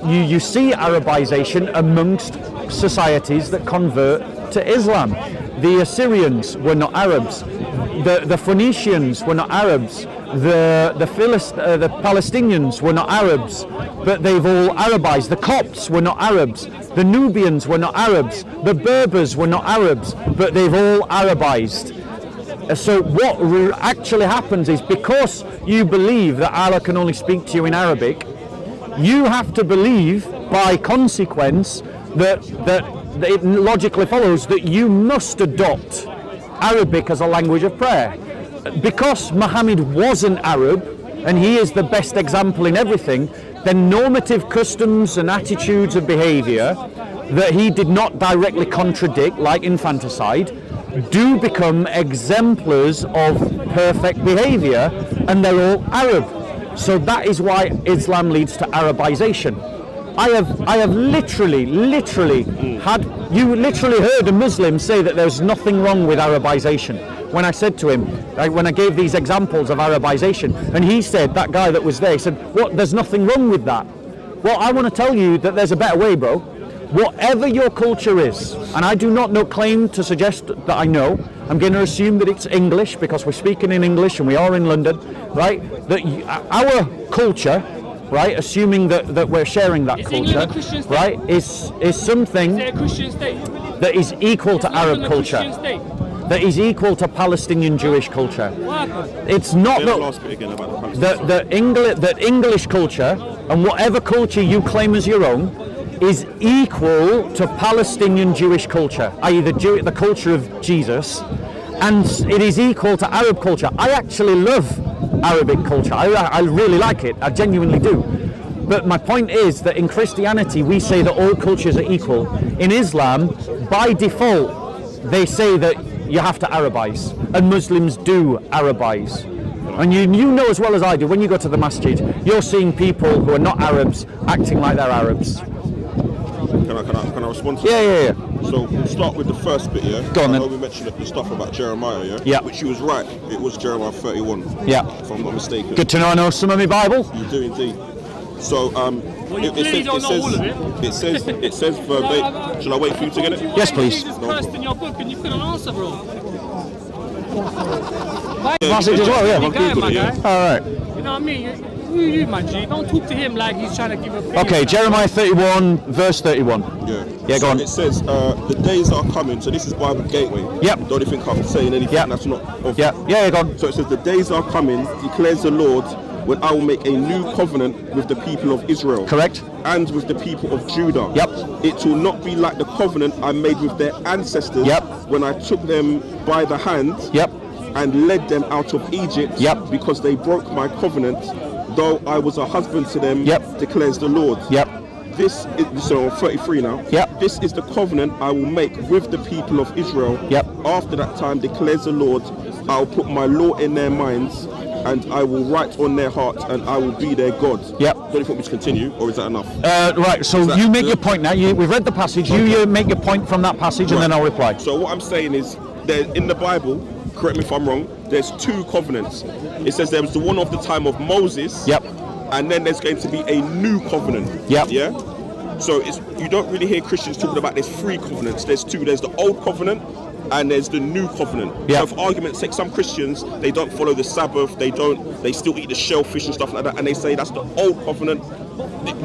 You see Arabization amongst societies that convert to Islam. The Assyrians were not Arabs. The Phoenicians were not Arabs. The Palestinians were not Arabs, but they've all Arabized. The Copts were not Arabs. The Nubians were not Arabs. The Berbers were not Arabs, but they've all Arabized. So what actually happens is, because you believe that Allah can only speak to you in Arabic, you have to believe by consequence that it logically follows that you must adopt Arabic as a language of prayer. Because Muhammad was an Arab, and he is the best example in everything, then normative customs and attitudes of behavior that he did not directly contradict, like infanticide, do become exemplars of perfect behavior, and they're all Arab. So that is why Islam leads to Arabization. I have literally heard a Muslim say that there's nothing wrong with Arabization. When I said to him, when I gave these examples of Arabization, and he said, that guy that was there, he said, what, there's nothing wrong with that. Well, I want to tell you that there's a better way, bro. Whatever your culture is, and I do not claim to suggest that I know, I'm going to assume that it's English because we're speaking in English and we are in London, right? That our culture, right, assuming that we're sharing that culture, right, is something that is equal to Arab culture, that is equal to Palestinian Jewish culture. It's not that English culture and whatever culture you claim as your own is equal to Palestinian Jewish culture, i.e. the culture of Jesus, and it is equal to Arab culture. I actually love Arabic culture. I really like it. I genuinely do. But my point is that in Christianity we say that all cultures are equal. In Islam, by default, they say that you have to Arabize, and Muslims do Arabize. And you know as well as I do, when you go to the masjid, you're seeing people who are not Arabs acting like they're Arabs. Can I respond to that? Yeah. So we'll start with the first bit, yeah? Go on, I then. know we mentioned the stuff about Jeremiah, yeah? Yeah. Which you was right. It was Jeremiah 31. Yeah. If I'm not mistaken. Good to know I know some of my Bible. You do indeed. So you clearly don't know all of it. it says verbatim. Shall I wait for you to get it? Yes, please. Jesus cursed in your book and you couldn't answer, bro. Passage as well, yeah. You got it, my guy. All right. You know what I mean? Who you, my G? Don't talk to him like he's trying to give a. Okay, Jeremiah 31, verse 31. Yeah. Yeah, go on. It says, the days are coming. So this is Bible Gateway. Yep. Don't you think I'm saying anything Yep. that's not of Yeah, go on. So it says, the days are coming, declares the Lord, when I will make a new covenant with the people of Israel. Correct. And with the people of Judah. Yep. It will not be like the covenant I made with their ancestors Yep. when I took them by the hand Yep. and led them out of Egypt, Yep. because they broke my covenant, though I was a husband to them, Yep. declares the Lord. Yep. This is, so 33 now. Yep. This is the covenant I will make with the people of Israel. Yep. After that time, declares the Lord, I will put my law in their minds, and I will write on their hearts, and I will be their God. Yep. Don't you want me to continue, or is that enough? Right, so that you make good? your point now. We've read the passage. You make your point from that passage, and then I'll reply. So what I'm saying is, there in the Bible, correct me if I'm wrong, there's two covenants. It says there was the one of the time of Moses. Yep. And then there's going to be a new covenant. Yep. Yeah. So you don't really hear Christians talking about there's three covenants. There's two. There's the old covenant, and there's the new covenant. Yep. So for argument's sake, some Christians, they don't follow the Sabbath. They still eat the shellfish and stuff like that, and they say that's the old covenant.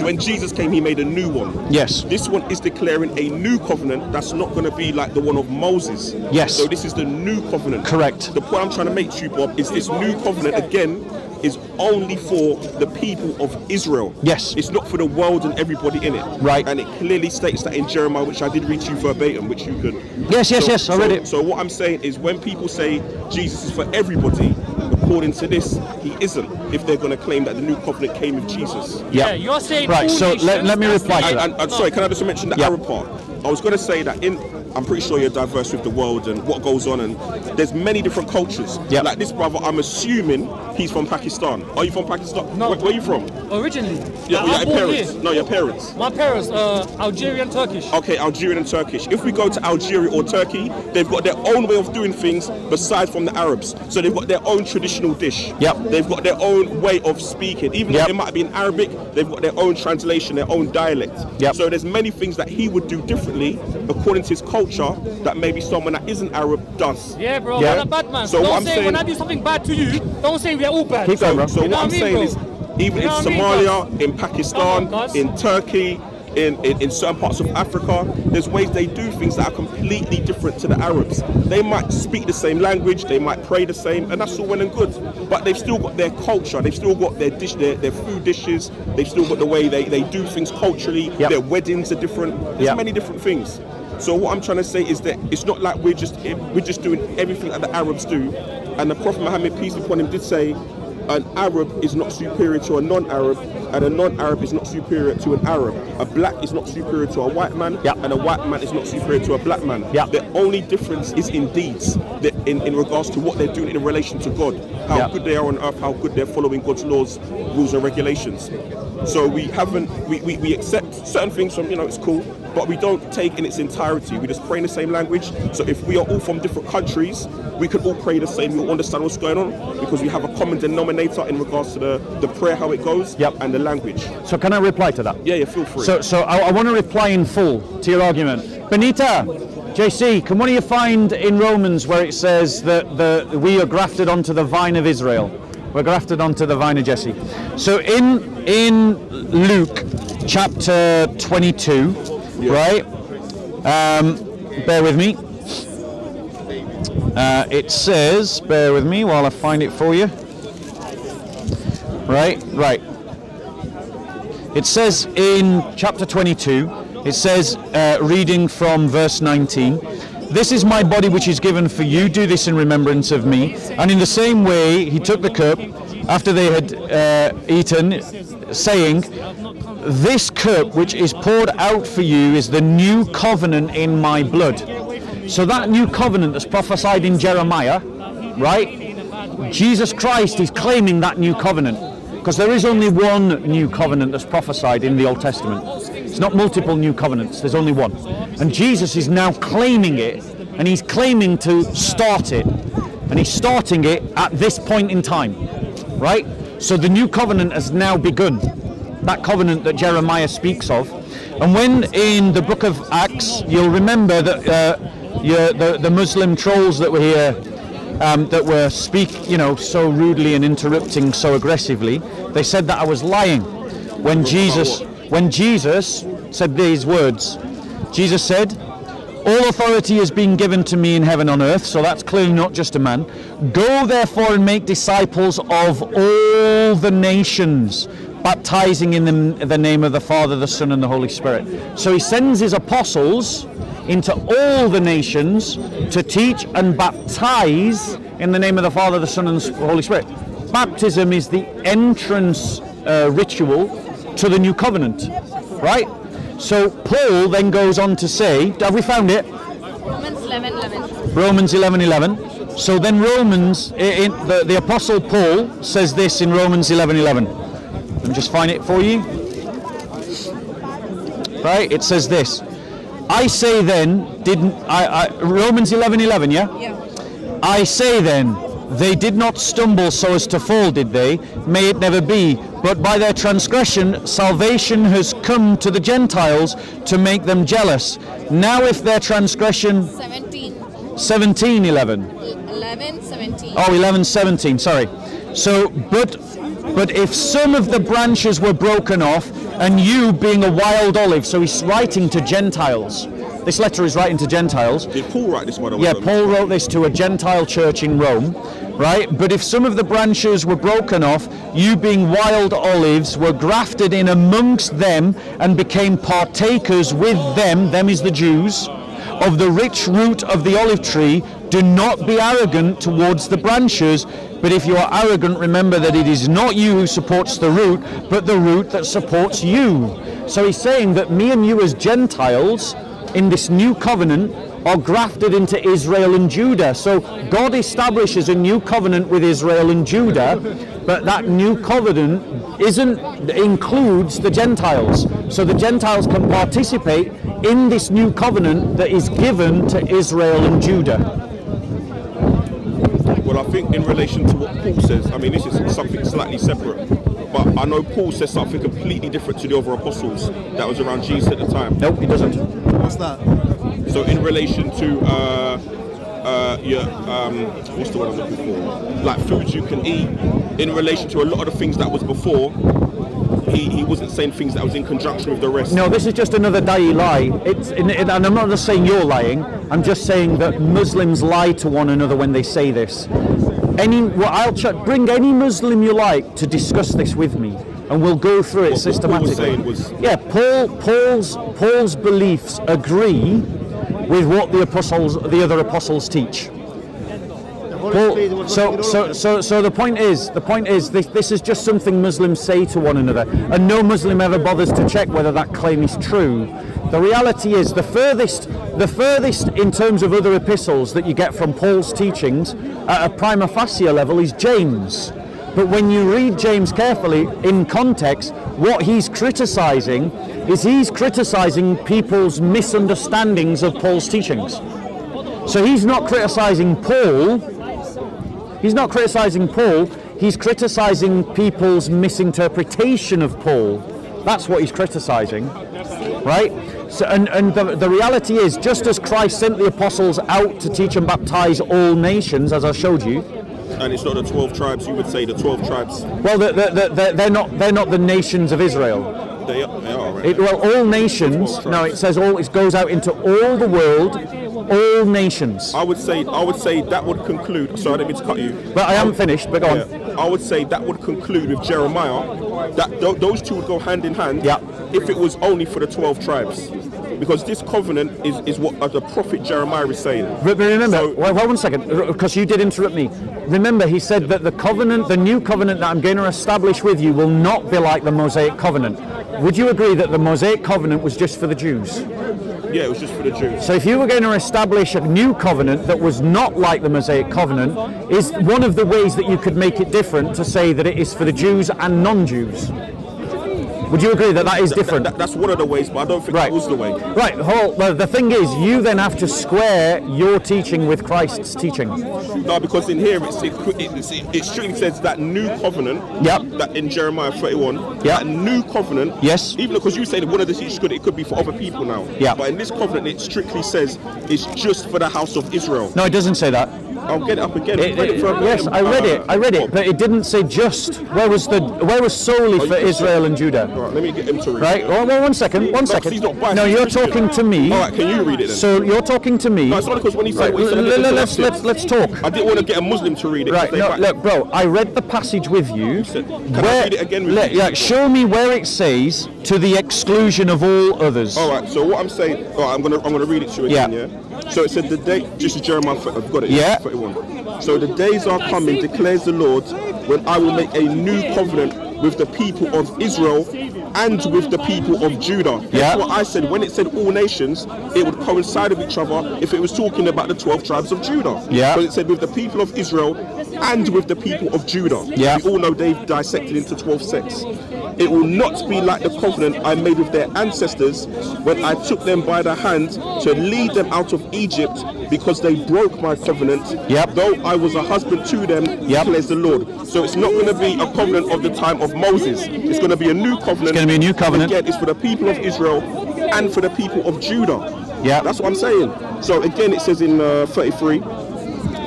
When Jesus came, he made a new one. Yes. This one is declaring a new covenant that's not going to be like the one of Moses. Yes. So this is the new covenant. Correct. The point I'm trying to make to you, Bob, is this new covenant again is only for the people of Israel. Yes. It's not for the world and everybody in it. Right. And it clearly states that in Jeremiah, which I did read to you verbatim, which you could. Yes, I read it. So what I'm saying is, when people say Jesus is for everybody, according to this, he isn't, if they're going to claim that the new covenant came with Jesus. Yeah, you're saying. Right, all so nations, let me that's reply the- to that. And sorry, can I just mention the Yeah. Arab part? I was going to say that I'm pretty sure you're diverse with the world and what goes on, and there's many different cultures. Yeah. Like this brother, I'm assuming he's from Pakistan. Are you from Pakistan? No. Where are you from? Originally. Yeah, I your was born parents. here. No, your parents. My parents, Algerian, Turkish. Okay, Algerian and Turkish. If we go to Algeria or Turkey, they've got their own way of doing things besides from the Arabs. So they've got their own traditional dish. Yep. They've got their own way of speaking. Even Yep. though it might be in Arabic, they've got their own translation, their own dialect. Yep. So there's many things that he would do differently according to his culture that maybe someone that isn't Arab does. Yeah, bro, Yeah. I'm a bad man. So So what don't I'm say saying- when I do something bad to you, don't say we're all bad. Keep going, bro. So You know what I'm what I mean, saying bro? is, even You know in what I mean, Somalia, in Pakistan, Come on, cuz. in Turkey, in certain parts of Africa, there's ways they do things that are completely different to the Arabs. They might speak the same language, they might pray the same, and that's all well and good. But they've still got their culture, they've still got their dish, their food dishes, they've still got the way they do things culturally. Yep. Their weddings are different. There's Yep. many different things. So what I'm trying to say is that it's not like we're just doing everything that the Arabs do. And the Prophet Muhammad, peace be upon him, did say an Arab is not superior to a non-Arab, and a non-Arab is not superior to an Arab. A black is not superior to a white man, Yep. and a white man is not superior to a black man. Yep. The only difference is in deeds, in regards to what they're doing in relation to God, how Yep. good they are on earth, how good they're following God's laws, rules and regulations. So we accept certain things from, it's cool, but we don't take in its entirety. We just pray in the same language. So if we are all from different countries, we can all pray the same. We'll understand what's going on because we have a common denominator in regards to the prayer, how it goes, Yep. and the language. So can I reply to that? Yeah, feel free. So I want to reply in full to your argument. Benita, JC, can one of you find in Romans where it says that we are grafted onto the vine of Israel? We're grafted onto the vine of Jesse. So in Luke chapter 22, right? Bear with me. It says, bear with me while I find it for you. Right. It says in chapter 22, it says, reading from verse 19, "This is my body which is given for you, do this in remembrance of me." And in the same way, he took the cup after they had eaten, saying, "This cup which is poured out for you is the new covenant in my blood." So that new covenant that's prophesied in Jeremiah, right? Jesus Christ is claiming that new covenant. Because there is only one new covenant that's prophesied in the Old Testament. It's not multiple new covenants, there's only one. And Jesus is now claiming it, and he's claiming to start it. And he's starting it at this point in time, right? So the new covenant has now begun. That covenant that Jeremiah speaks of. And when in the book of Acts, you'll remember that the Muslim trolls that were here, that were so rudely and interrupting so aggressively, they said that I was lying. When Jesus said these words, Jesus said, "All authority has been given to me in heaven and on earth," so that's clearly not just a man. "Go therefore and make disciples of all the nations, baptizing in the name of the Father, the Son, and the Holy Spirit." So he sends his apostles into all the nations to teach and baptize in the name of the Father, the Son, and the Holy Spirit. Baptism is the entrance ritual to the new covenant, right? So Paul then goes on to say, have we found it? Romans 11:11. Romans 11:11. So then the Apostle Paul says this in Romans 11:11. Let me just find it for you. Right, it says this. I say then, Romans 11:11, yeah? Yeah. I say then, they did not stumble so as to fall, did they? May it never be. But by their transgression, salvation has come to the Gentiles to make them jealous. Now if their transgression... 17:11. 11:17. Oh, 11:17, sorry. So, but if some of the branches were broken off, and you being a wild olive, so he's writing to Gentiles. This letter is writing to Gentiles. Did Paul write this one? Yeah, Paul wrote this to a Gentile church in Rome, right? But if some of the branches were broken off, you being wild olives were grafted in amongst them and became partakers with them, them is the Jews, of the rich root of the olive tree. Do not be arrogant towards the branches, but if you are arrogant, remember that it is not you who supports the root, but the root that supports you. So he's saying that me and you as Gentiles in this new covenant are grafted into Israel and Judah. So God establishes a new covenant with Israel and Judah, but that new covenant includes the Gentiles. So the Gentiles can participate in this new covenant that is given to Israel and Judah. Well, I think in relation to what Paul says, I mean, this is something slightly separate. But I know Paul says something completely different to the other apostles that was around Jesus at the time. Nope, he doesn't. What's that? So in relation to what's the word I'm looking for? Like foods you can eat. In relation to a lot of the things that was before, he wasn't saying things that was in conjunction with the rest. No, this is just another da'i lie. And I'm not just saying you're lying. I'm just saying that Muslims lie to one another when they say this. Bring any Muslim you like to discuss this with me, and we'll go through it systematically. Paul's beliefs agree with what the other apostles teach. So the point is, this is just something Muslims say to one another, and no Muslim ever bothers to check whether that claim is true. The reality is, the furthest in terms of other epistles that you get from Paul's teachings at a prima facie level is James. But when you read James carefully in context, what he's criticizing people's misunderstandings of Paul's teachings. So he's not criticizing Paul. He's criticizing people's misinterpretation of Paul. That's what he's criticizing, right? So, and the reality is, just as Christ sent the apostles out to teach and baptize all nations, as I showed you. And it's not the 12 tribes. You would say the 12 tribes. Well, they're not the nations of Israel. They are, right? All nations. No, it says all. It goes out into all the world. All nations. I would say that would conclude. Sorry, I didn't mean to cut you. But I haven't finished. But go on. I would say that would conclude with Jeremiah. That those two would go hand in hand. Yeah. If it was only for the 12 tribes, because this covenant is what the prophet Jeremiah is saying. But remember, well, 1 second, because you did interrupt me. Remember, he said that the new covenant that I'm going to establish with you will not be like the Mosaic covenant. Would you agree that the Mosaic covenant was just for the Jews? Yeah, it was just for the Jews. So if you were going to establish a new covenant that was not like the Mosaic covenant, is one of the ways that you could make it different to say that it is for the Jews and non-Jews? Would you agree that that is different? That's one of the ways, but I don't think that was the way. Right. Well, the thing is, you then have to square your teaching with Christ's teaching. No, because in here it strictly says that new covenant. Yep. That in Jeremiah 31. Yep. That new covenant. Yes. Even because you say that one of the teachers it could be for other people now. Yeah. But in this covenant, it strictly says it's just for the house of Israel. No, it doesn't say that. I'll get it up again. Yes, I read it, but it didn't say just. Where was solely for Israel and Judah? Right, let me get him to read. Right. Well, one second. He's not biased, No, he's you're Christian. talking to me. All right, can you read it then? So you're talking to me. No, it's not because when he said Right, what he said, let's talk. I didn't want to get a Muslim to read it. Right. No, look, bro. I read the passage with you. Can I read it again with you? Yeah. Show me where it says to the exclusion of all others. All right. So what I'm saying, I'm gonna read it to you again. Yeah. So it said the day. Just Jeremiah. I've got it. Yeah. 31. So the days are coming, declares the Lord, when I will make a new covenant with the people of Israel and with the people of Judah. That's what I said. When it said all nations, it would coincide with each other if it was talking about the 12 tribes of Judah. Yeah. But it said with the people of Israel and with the people of Judah. Yeah. We all know they've dissected into 12 sects. It will not be like the covenant I made with their ancestors when I took them by the hand to lead them out of Egypt, because they broke my covenant, though I was a husband to them, declares the Lord. So it's not going to be a covenant of the time of Moses. It's going to be a new covenant. It's going to be a new covenant. Again, it's for the people of Israel and for the people of Judah. Yeah. That's what I'm saying. So again, it says in 33,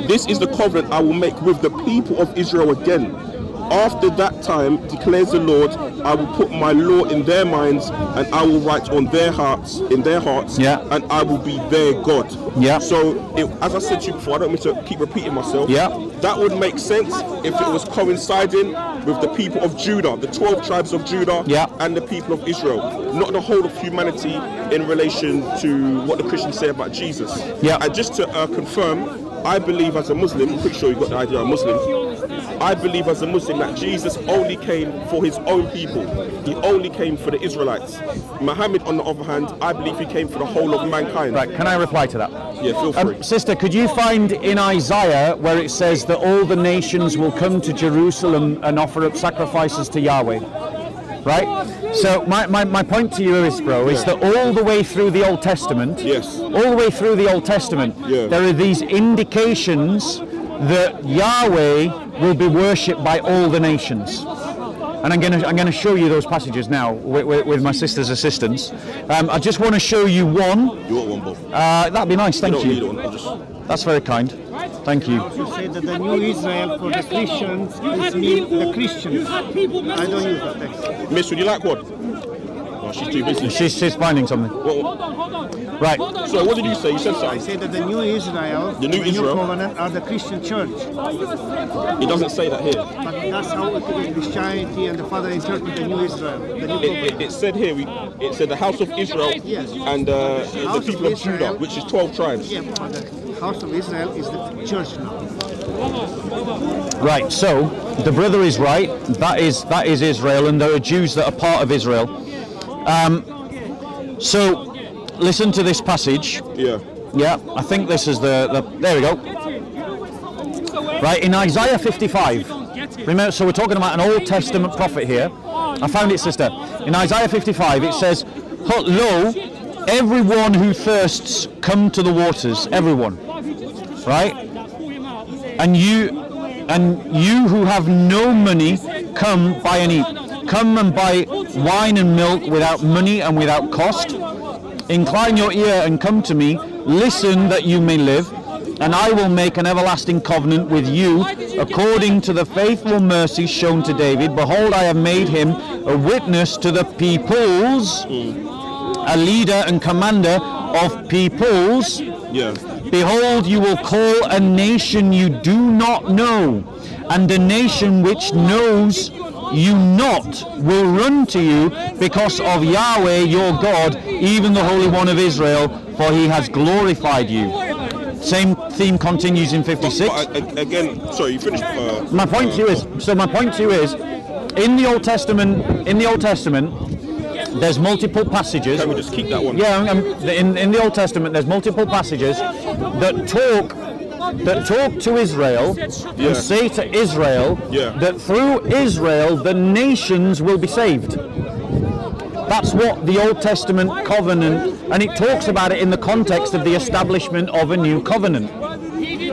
this is the covenant I will make with the people of Israel again. After that time, declares the Lord, I will put my law in their minds, and I will write on their hearts, and I will be their God. Yeah. So, as I said to you before, I don't mean to keep repeating myself. Yeah. That would make sense if it was coinciding with the people of Judah, the 12 tribes of Judah, and the people of Israel, not the whole of humanity in relation to what the Christians say about Jesus. Yeah. And just to confirm, I believe as a Muslim, I'm pretty sure you got the idea I'm Muslim. I believe as a Muslim that Jesus only came for his own people. He only came for the Israelites. Muhammad, on the other hand, I believe he came for the whole of mankind. Right, can I reply to that? Yeah, feel free. Sister, could you find in Isaiah where it says that all the nations will come to Jerusalem and offer up sacrifices to Yahweh? Right? So my point to you is, bro, is that all the way through the Old Testament, all the way through the Old Testament, there are these indications that Yahweh will be worshipped by all the nations. And I'm going to show you those passages now with my sister's assistance. I just want to show you one. You want one, Bob? That'd be nice, thank you. That's very kind. Thank you. You say that the new Israel for the Christians is mean the Christians. I don't use that text. Miss, would you like one? Oh, she's too busy. She's finding something. Right. So what did you say? You said something. I say that the new Israel, the new covenant are the Christian church. It doesn't say that here. But that's how Christianity and the Father interpret the new Israel. The new it said here, it said the house of Israel and the people of Judah, which is 12 tribes. Yeah, but the house of Israel is the church now. Right, so the brother is right. That is Israel, and there are Jews that are part of Israel. So listen to this passage. Yeah, I think this is the there we go. Right, in Isaiah 55. Remember, so we're talking about an Old Testament prophet here. I found it, sister. In Isaiah 55, it says, "Lo, everyone who thirsts, come to the waters." Everyone, right? And you who have no money, come buy and eat. Come and buy wine and milk without money and without cost. Incline your ear and come to me. Listen that you may live, and I will make an everlasting covenant with you, according to the faithful mercy shown to David. Behold, I have made him a witness to the peoples, a leader and commander of peoples. Behold, you will call a nation you do not know, and a nation which knows you not will run to you because of Yahweh your God, even the Holy One of Israel, for he has glorified you. Same theme continues in 56. Again, sorry, you finished. My point to you is, in the Old Testament, there's multiple passages. Can we just keep that one? Yeah, in the Old Testament, there's multiple passages that talk to Israel and say to Israel that through Israel the nations will be saved. That's what the Old Testament covenant, and it talks about it in the context of the establishment of a new covenant.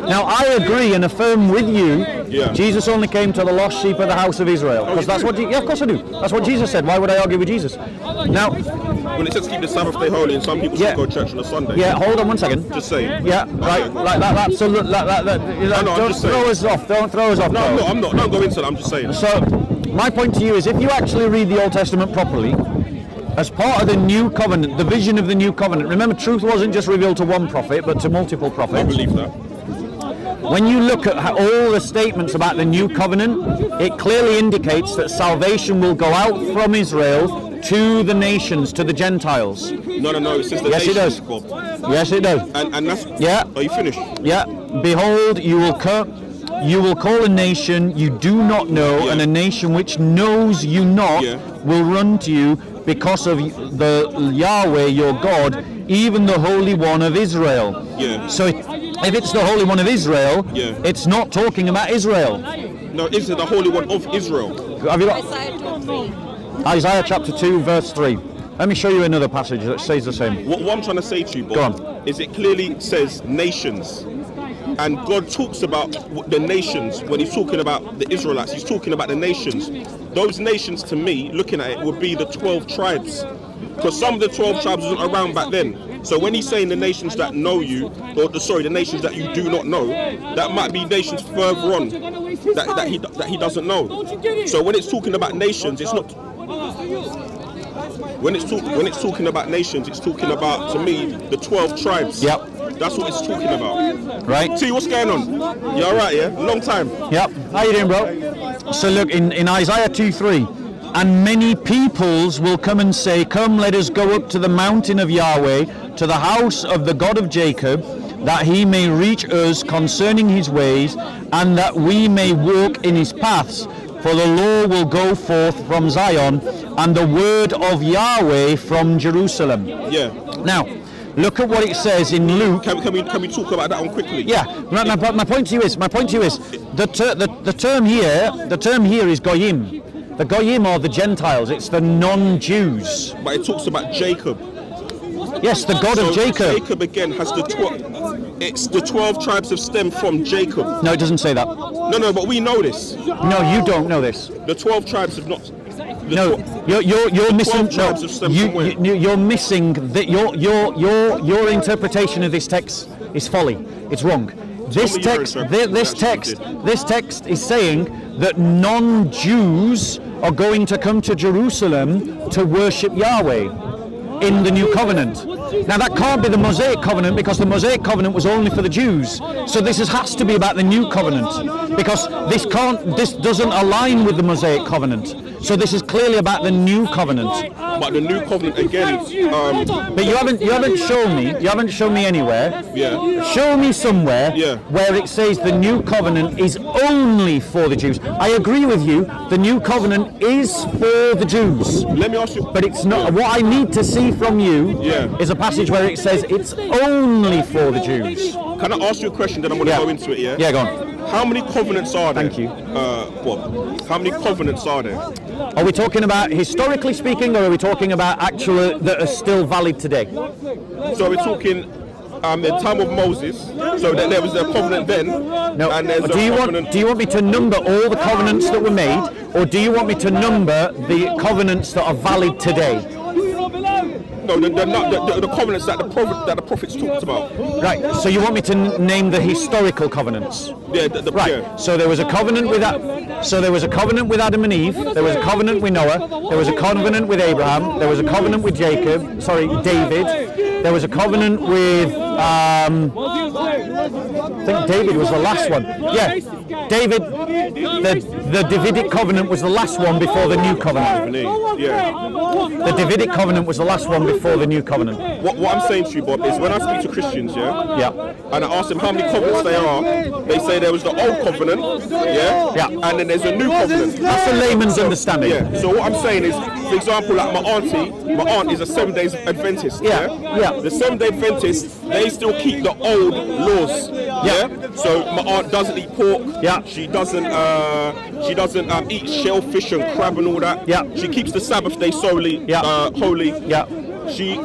Now, I agree and affirm with you, Jesus only came to the lost sheep of the house of Israel. Because that's what, of course I do. That's what Jesus said. Why would I argue with Jesus? Now, when it says keep the Sabbath day holy, and some people still go to church on a Sunday. Yeah, hold on one second. Just saying. Yeah, right, like that. So look, don't throw us off. Don't throw us off. No, I'm not. Don't go into that. I'm just saying. So, my point to you is, if you actually read the Old Testament properly, as part of the new covenant, the vision of the new covenant. Remember, truth wasn't just revealed to one prophet, but to multiple prophets. I believe that. When you look at all the statements about the new covenant, it clearly indicates that salvation will go out from Israel to the nations, to the Gentiles. No. It says the yes, nations, it does. Bob. Yes, it does. And that's. Yeah. Are you finished? Yeah. Behold, you will call a nation you do not know, and a nation which knows you not will run to you because of the Yahweh your God, even the Holy One of Israel. Yeah. So if it's the Holy One of Israel, it's not talking about Israel. No, is it the Holy One of Israel? Have you got Isaiah 2:3. Isaiah chapter 2, verse 3? Let me show you another passage that says the same. What I'm trying to say to you, Bob, Go on. is it clearly says nations. And God talks about the nations when he's talking about the Israelites. He's talking about the nations. Those nations, to me, looking at it, would be the 12 tribes. Because some of the 12 tribes wasn't around back then. So when he's saying the nations that know you, or the nations that you do not know, that might be nations further on that he doesn't know. So when it's talking about nations, it's not. When it's talking about nations, it's talking about, to me, the 12 tribes. Yep. That's what it's talking about. Right. T, what's going on? You all right, yeah? Long time. Yep. How you doing, bro? So look, in Isaiah 2:3, and many peoples will come and say, come, let us go up to the mountain of Yahweh, to the house of the God of Jacob, that he may reach us concerning his ways, and that we may walk in his paths. For the law will go forth from Zion, and the word of Yahweh from Jerusalem. Yeah. Now, look at what it says in Luke. Can we talk about that one quickly? Yeah. My point to you is, the term here is goyim. The goyim are the Gentiles. It's the non-Jews. But it talks about Jacob. Yes, the God of Jacob. Jacob again has the 12. It's the 12 tribes have stemmed from Jacob. No, it doesn't say that. No, but we know this. No, you don't know this. The 12 tribes have not. No, you're missing. tribes have stemmed from where? You're missing that. Your interpretation of this text is folly. It's wrong. This text is saying that non-Jews are going to come to Jerusalem to worship Yahweh in the new covenant. Now that can't be the Mosaic covenant, because the Mosaic covenant was only for the Jews. So this has to be about the new covenant, because this doesn't align with the Mosaic covenant. So this is clearly about the new covenant. But the new covenant again. But you haven't shown me anywhere. Yeah. Show me somewhere Yeah. where it says the new covenant is only for the Jews. I agree with you. The new covenant is for the Jews. Let me ask you. But it's not. What I need to see from you is a passage where it says it's only for the Jews. Can I ask you a question? Then I'm going to go into it. Yeah. Yeah, go on. How many covenants are there? Thank you. Bob, how many covenants are there? Are we talking about historically speaking, or are we talking about actual that are still valid today? So we're talking the time of Moses. So that there was a covenant then. No. And there's Do you want me to number all the covenants that were made, or do you want me to number the covenants that are valid today? No, the covenants that the prophets talked about. Right. So you want me to name the historical covenants? Yeah. Right. Yeah. So there was a covenant with Adam and Eve. There was a covenant with Noah. There was a covenant with Abraham. There was a covenant with David. There was a covenant with I think David was the last one. Yeah. David. The Davidic covenant was the last one before the new covenant. Yeah. The Davidic covenant was the last one before the new covenant. What I'm saying to you, Bob, is when I speak to Christians, Yeah. and I ask them how many covenants they are, they say there was the old covenant, Yeah. and then there's a new covenant. That's a layman's understanding. Yeah. So what I'm saying is, for example, like my aunt is a 7 Days Adventist. Yeah. The 7 Day Adventists, they still keep the old laws. Yeah. So my aunt doesn't eat pork. Yeah. She doesn't she doesn't eat shellfish and crab and all that. Yeah. She keeps the Sabbath day solely holy. Yeah. She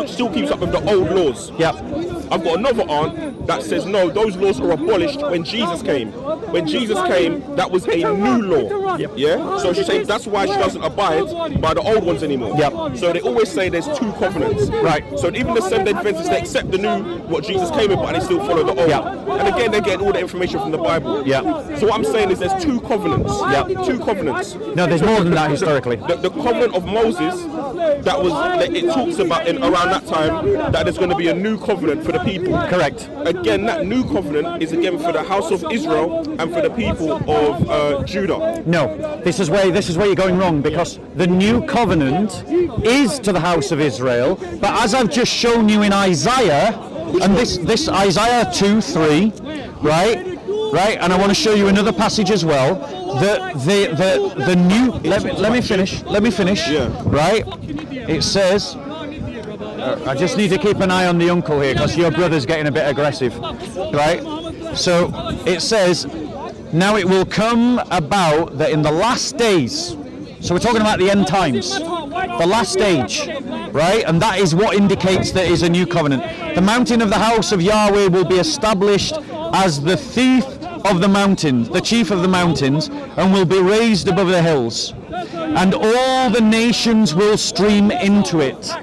still keeps up with the old laws. Yeah. I've got another aunt that says no, those laws are abolished when Jesus came. When Jesus came, that was a new law. Yeah. So she says that's why she doesn't abide by the old ones anymore. Yeah. So they always say there's two covenants. Right. So even the Seventh-day Adventists, they accept the new, what Jesus came with, but they still follow the old. Yeah. And again, they're getting all the information from the Bible. Yeah. So what I'm saying is there's two covenants. Yeah. Two covenants. No, there's more than that historically. The covenant of Moses, it talks about in around that time that there's going to be a new covenant for the people. Correct. Again, that new covenant is again for the house of Israel and for the people of Judah. No, this is where you're going wrong, because the new covenant is to the house of Israel, but as I've just shown you in Isaiah, and this Isaiah 2:3, right, and I want to show you another passage as well. The new let me finish. Yeah. Right, it says. I just need to keep an eye on the uncle here, because your brother's getting a bit aggressive, right? So it says, now it will come about that in the last days, so we're talking about the end times, the last stage, right? And that is what indicates there is a new covenant. The mountain of the house of Yahweh will be established as the thief of the mountains, the chief of the mountains, and will be raised above the hills. And all the nations will stream into it.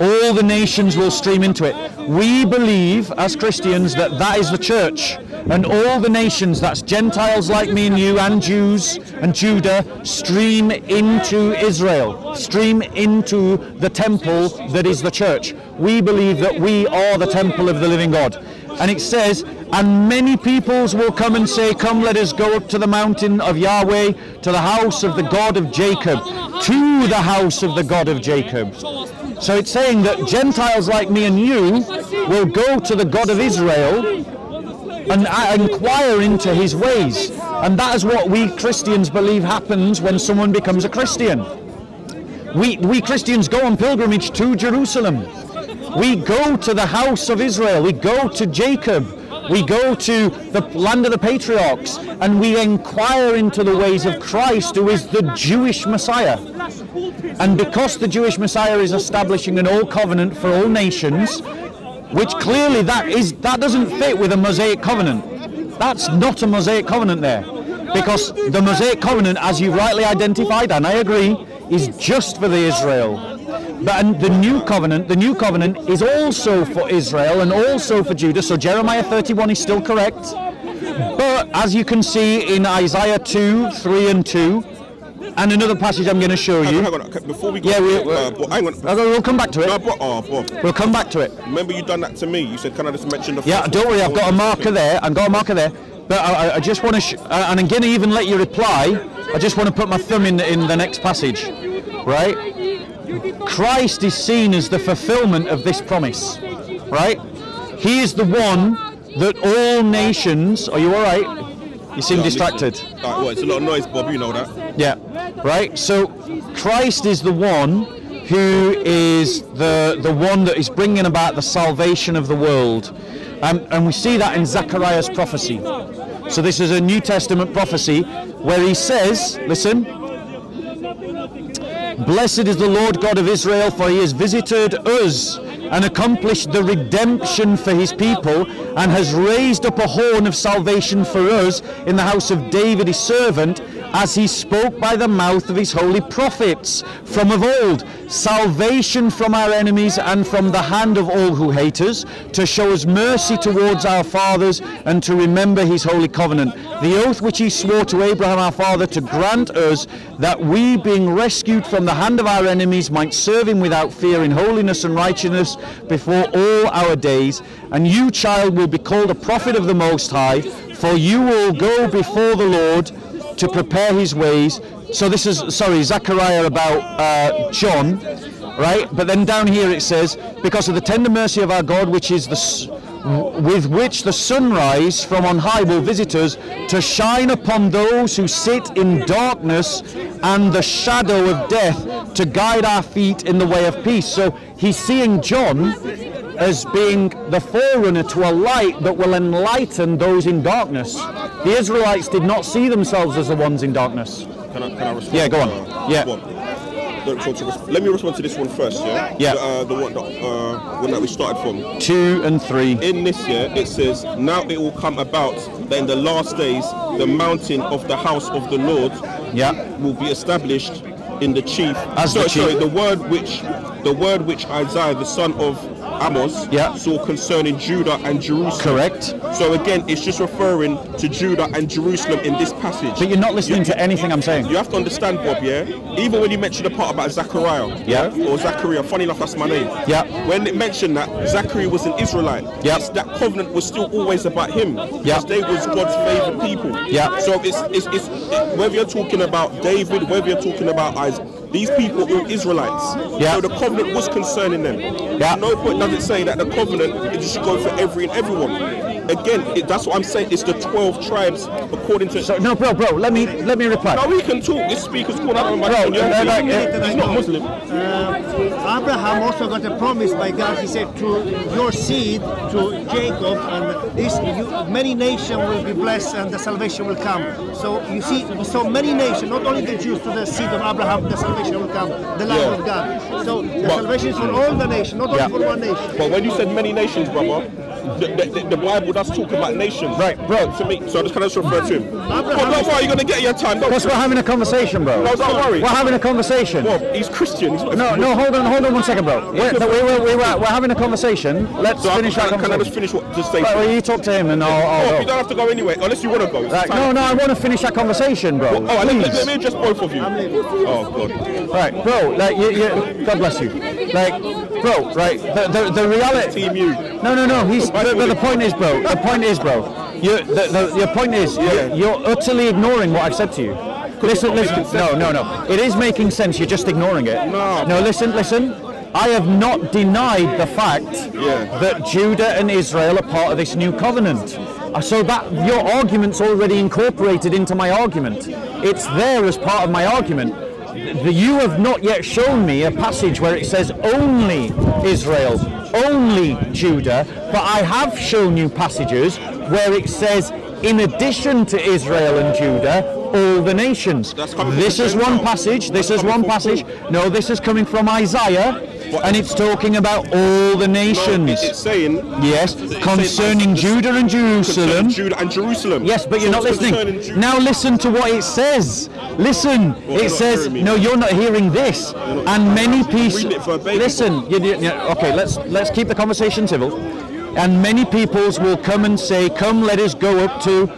All the nations will stream into it. We believe as Christians that that is the church, and all the nations, that's Gentiles like me and you and Jews and Judah, stream into Israel, stream into the temple that is the church. We believe that we are the temple of the living God. And it says, and many peoples will come and say, come, let us go up to the mountain of Yahweh, to the house of the God of Jacob, to the house of the God of Jacob. So it's saying that Gentiles like me and you will go to the God of Israel and inquire into his ways. And that is what we Christians believe happens when someone becomes a Christian. We Christians go on pilgrimage to Jerusalem. We go to the house of Israel. We go to Jacob. We go to the land of the patriarchs, and we inquire into the ways of Christ, who is the Jewish Messiah. And because the Jewish Messiah is establishing an old covenant for all nations, which clearly that doesn't fit with a Mosaic covenant. That's not a Mosaic covenant there. Because the Mosaic covenant, as you rightly identified, and I agree, is just for the Israel. But the new covenant is also for Israel and also for Judah. So Jeremiah 31 is still correct. But as you can see in Isaiah 2, 3 and 2, and another passage I'm going to show you. Hang on, before we go, hang on. We'll come back to it. We'll come back to it. Remember you done that to me. You said, can I just mention the Yeah, don't worry, I've got a marker there. But I just want to, and I'm going to even let you reply. I just want to put my thumb in the next passage, right? Christ is seen as the fulfillment of this promise, right? He is the one that all nations. Are you all right? You seem distracted. Well, it's a lot of noise, Bob. You know that. Yeah, right. So Christ is the one who is the one that is bringing about the salvation of the world, and we see that in Zechariah's prophecy. So this is a New Testament prophecy where he says, listen, blessed is the Lord God of Israel, for he has visited us and accomplished the redemption for his people, and has raised up a horn of salvation for us in the house of David his servant, as he spoke by the mouth of his holy prophets from of old, salvation from our enemies and from the hand of all who hate us, to show us mercy towards our fathers, and to remember his holy covenant, the oath which he swore to Abraham our father, to grant us that we, being rescued from the hand of our enemies, might serve him without fear in holiness and righteousness before all our days. And you, child, will be called a prophet of the Most High, for you will go before the Lord to prepare his ways. So this is, Zechariah about John, right? But then down here it says, because of the tender mercy of our God, which is with which the sunrise from on high will visit us, to shine upon those who sit in darkness and the shadow of death, to guide our feet in the way of peace. So he's seeing John as being the forerunner to a light that will enlighten those in darkness. The Israelites did not see themselves as the ones in darkness. Can I respond? Yeah, go on. Yeah. Let me respond to this one first, yeah? Yeah. The one that we started from. 2 and 3. In this year, it says, now it will come about that in the last days, the mountain of the house of the Lord will be established in the chief. Sorry, the word which Isaiah, the son of Amos, saw concerning Judah and Jerusalem. Correct. So again, it's just referring to Judah and Jerusalem in this passage. But you're not listening to anything I'm saying. You have to understand, Bob, even when you mention the part about Zechariah, or Zachariah, funny enough, that's my name. When it mentioned that Zachariah was an Israelite, that covenant was still always about him, because they was God's favored people. So it's whether you're talking about David, whether you're talking about Isaiah, these people are Israelites. So the covenant was concerning them. At no point does it say that the covenant should go for every and everyone. Again, that's what I'm saying. It's the 12 tribes according to. So, no, bro. Let me reply. No, we can talk. This speaker's called out on my phone. He's not Muslim. Abraham also got a promise by God. He said, "To your seed, to Jacob, and many nations will be blessed, and the salvation will come." So you see, so many nations, not only the Jews, to the seed of Abraham, the salvation will come, the Lamb of God. So the salvation is for all the nations, not only for one nation. But when you said many nations, brother, the Bible does talk about nations. Right, bro. To me, so I just kind of refer to him. Don't worry, you're going to get your time. Because we're having a conversation, bro. No, don't worry. We're having a conversation. Well, he's Christian. No, hold on 1 second, bro. We're having a conversation. Let's finish that conversation. Can I just finish what to say? Right, well, you talk to him and I'll go. You don't have to go anyway, unless you want to go. No, I want to finish that conversation, bro. Let me just both of you. Oh, God. Right, bro, God bless you. Bro, right, the reality... Team you. No, the point is, bro, your point is, you're utterly ignoring what I've said to you. Listen, no. It is making sense, you're just ignoring it. No, listen. I have not denied the fact that Judah and Israel are part of this new covenant. So that your argument's already incorporated into my argument. It's there as part of my argument. You have not yet shown me a passage where it says only Israel, only Judah, but I have shown you passages where it says in addition to Israel and Judah, all the nations. This is one passage. No, this is coming from Isaiah. And it's talking about all the nations. No, it's saying concerning Judah and Jerusalem. Judah and Jerusalem. Yes, but you're not listening. Now listen to what it says. Listen, it says no. You're not hearing this. And many people. Listen. Okay, let's keep the conversation civil. And many peoples will come and say, "Come, let us go up to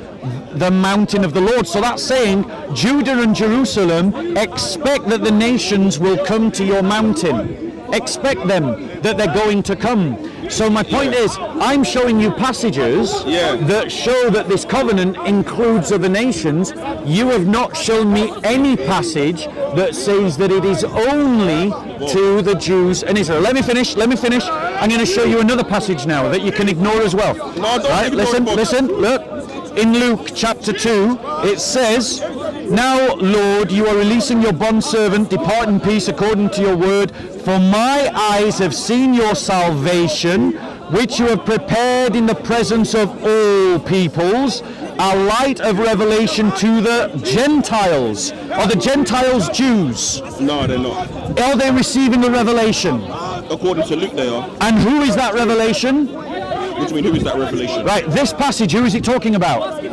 the mountain of the Lord." So that's saying Judah and Jerusalem expect that the nations will come to your mountain. Expect them that they're going to come. So my point is, I'm showing you passages that show that this covenant includes other nations. You have not shown me any passage that says that it is only to the Jews and Israel. Let me finish. I'm going to show you another passage now that you can ignore as well. No, don't listen, look. In Luke chapter 2, it says, "Now, Lord, you are releasing your bondservant, depart in peace according to your word. For my eyes have seen your salvation, which you have prepared in the presence of all peoples, a light of revelation to the Gentiles." Are the Gentiles Jews? No, they're not. Are they receiving a revelation? According to Luke, they are. And who is that revelation? What do you mean, who is that revelation? Right, this passage, who is it talking about?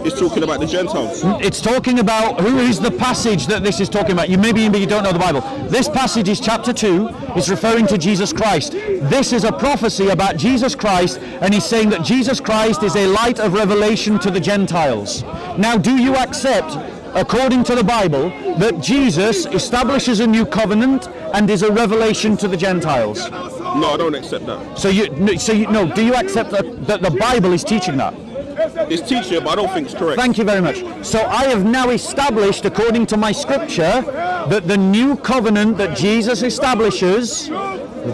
It's talking about the Gentiles. It's talking about, who is the passage that this is talking about? Maybe you don't know the Bible. This passage is chapter 2. It's referring to Jesus Christ. This is a prophecy about Jesus Christ, and he's saying that Jesus Christ is a light of revelation to the Gentiles. Now, do you accept, according to the Bible, that Jesus establishes a new covenant and is a revelation to the Gentiles? No, I don't accept that. Do you accept that the Bible is teaching that? It's teaching it, but I don't think it's correct. Thank you very much. So I have now established, according to my scripture, that the new covenant that Jesus establishes,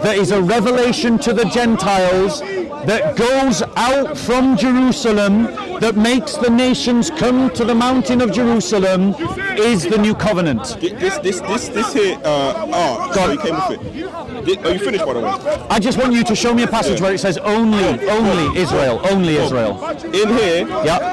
that is a revelation to the Gentiles, that goes out from Jerusalem, that makes the nations come to the mountain of Jerusalem, is the new covenant. This here, so you came with it. Are you finished, by the way? I just want you to show me a passage where it says only Israel, only Israel. In here,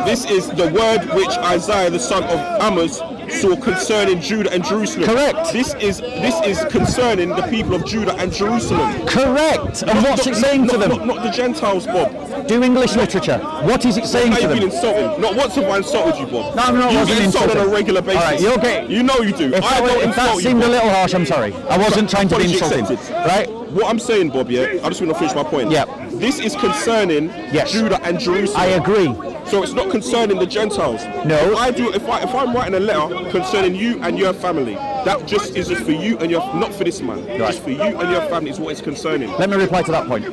this is the word which Isaiah the son of Amos saw concerning Judah and Jerusalem. Correct. This is concerning the people of Judah and Jerusalem. Correct. And what's it saying to them? Not the Gentiles, Bob. Do English literature. What is it saying to them? You've been insulting. Not once have I insulted you, Bob. No, I'm not. You get insulted on a regular basis. All right, you're okay. You know you do. If that seemed a little harsh, I'm sorry. I wasn't trying to be insulting. Right? What I'm saying, Bob, I just want to finish my point. Yeah. This is concerning Judah and Jerusalem. I agree. So it's not concerning the Gentiles. No. If I'm writing a letter concerning you and your family, that just is just for you and your, not for this man. Right. Just for you and your family is what it's concerning. Let me reply to that point.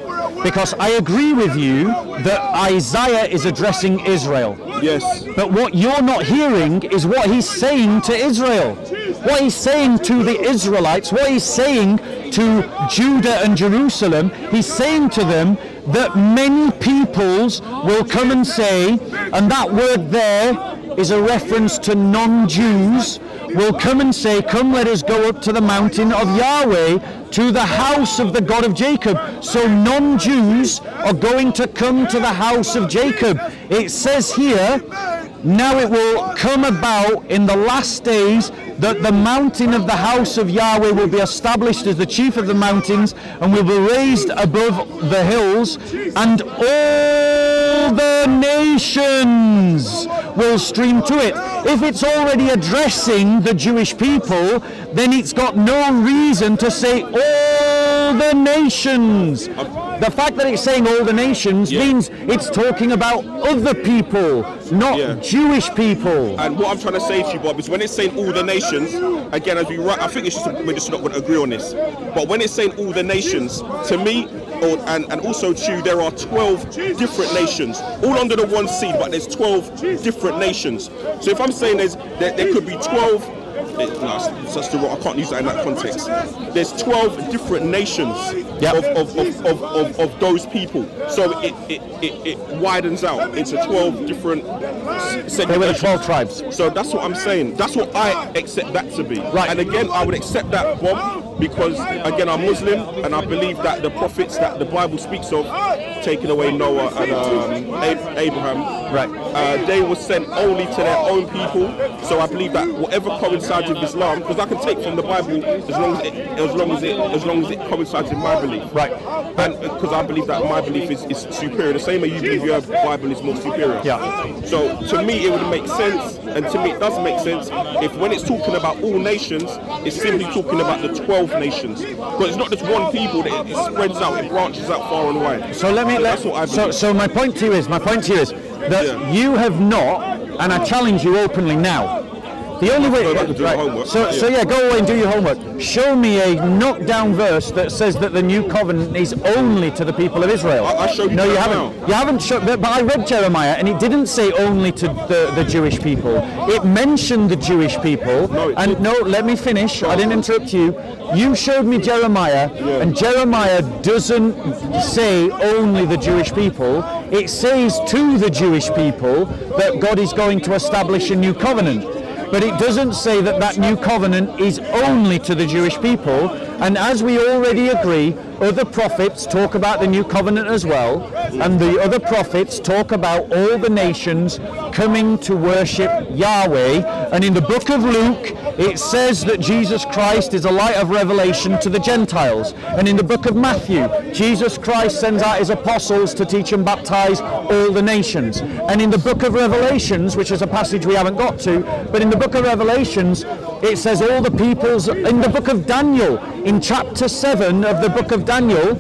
Because I agree with you that Isaiah is addressing Israel. Yes. But what you're not hearing is what he's saying to Israel. What he's saying to the Israelites, what he's saying to Judah and Jerusalem, he's saying to them that many peoples will come and say, and that word there is a reference to non-Jews, will come and say, come let us go up to the mountain of Yahweh, to the house of the God of Jacob. So non-Jews are going to come to the house of Jacob. It says here, now it will come about in the last days that the mountain of the house of Yahweh will be established as the chief of the mountains and will be raised above the hills, and all the nations will stream to it. If it's already addressing the Jewish people, then it's got no reason to say all the nations. The fact that it's saying all the nations means it's talking about other people, not Jewish people. And what I'm trying to say to you, Bob, is when it's saying all the nations, again, as we write, I think it's just we're just not going to agree on this. But when it's saying all the nations, to me, and also to you, there are 12 different nations, all under the one seed, but there's 12 different nations. So if I'm saying there could be 12. I can't use that in that context. There's 12 different nations of those people. So it widens out into 12 different segmentations. They were the 12 tribes. So that's what I'm saying. That's what I accept that to be. Right. And again, I would accept that, Bob, because again, I'm Muslim and I believe that the prophets that the Bible speaks of, taking away Noah and Abraham, right, they were sent only to their own people. So I believe that whatever coincides with Islam, because I can take from the Bible as long as it coincides with my belief, right, and because I believe that my belief is superior, the same way you believe your Bible is more superior. Yeah. So to me, it would make sense, and to me it does make sense if when it's talking about all nations, it's simply talking about the 12 nations, because it's not just one people. That it spreads out, it branches out far and wide. So that's what I believe. So my point to you is that you have not, and I challenge you openly now. The only way, go away and do your homework. Show me a knockdown verse that says that the new covenant is only to the people of Israel. I showed you. No, you haven't. You haven't shown. But I read Jeremiah, and it didn't say only to the Jewish people. It mentioned the Jewish people. Let me finish. I didn't interrupt you. You showed me Jeremiah, and Jeremiah doesn't say only the Jewish people. It says to the Jewish people that God is going to establish a new covenant. But it doesn't say that that new covenant is only to the Jewish people. And as we already agree, other prophets talk about the new covenant as well. And the other prophets talk about all the nations coming to worship Yahweh. And in the book of Luke, it says that Jesus Christ is a light of revelation to the Gentiles. And in the book of Matthew, Jesus Christ sends out his apostles to teach and baptize all the nations. And in the book of Revelations, which is a passage we haven't got to, but in the book of Revelations, it says all the peoples. In the book of Daniel, in chapter 7 of the book of Daniel,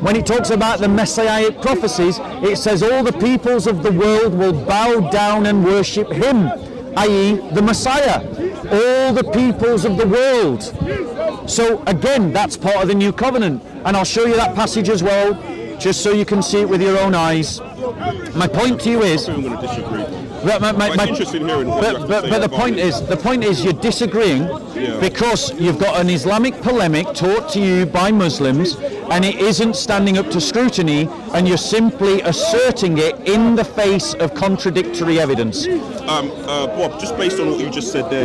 when it talks about the messianic prophecies, it says all the peoples of the world will bow down and worship him, i.e. the Messiah. All the peoples of the world. So again, that's part of the new covenant. And I'll show you that passage as well, just so you can see it with your own eyes. My point to you is... I'm going to disagree. It's interesting hearing what you have to say but the about point is you're disagreeing because you've got an Islamic polemic taught to you by Muslims and it isn't standing up to scrutiny and you're simply asserting it in the face of contradictory evidence. Bob, just based on what you just said there,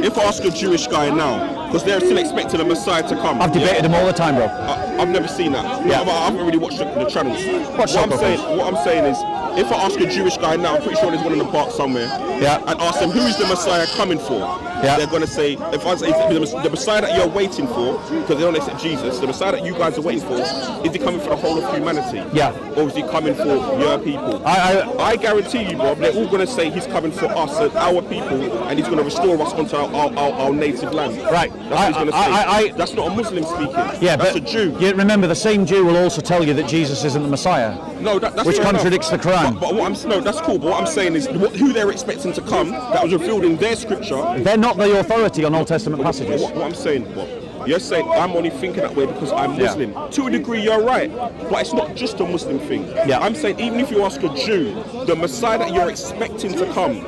if I ask a Jewish guy now, because they're still expecting a Messiah to come. I've debated them all the time, bro. I've never seen that. Yeah. I haven't really watched the channels. What I'm saying is, if I ask a Jewish guy now, I'm pretty sure there's one in the park somewhere, and ask them, who is the Messiah coming for? They're going to say, if I say the Messiah that you're waiting for, because they don't accept Jesus, the Messiah that you guys are waiting for, is he coming for the whole of humanity? Yeah. Or is he coming for your people? I guarantee you, Bob, they're all going to say he's coming for us and our people, and he's going to restore us onto our native land. Right. That's what he's going to say. That's not a Muslim speaking. Yeah, that's but a Jew. You remember, the same Jew will also tell you that Jesus isn't the Messiah. No, that's which contradicts the Quran. But no, that's cool. But what I'm saying is, who they're expecting to come, that was revealed in their scripture. They're not the authority on Old Testament passages. What I'm saying, Bob, you're saying I'm only thinking that way because I'm Muslim. To a degree, you're right. But it's not just a Muslim thing. I'm saying even if you ask a Jew, the Messiah that you're expecting to come,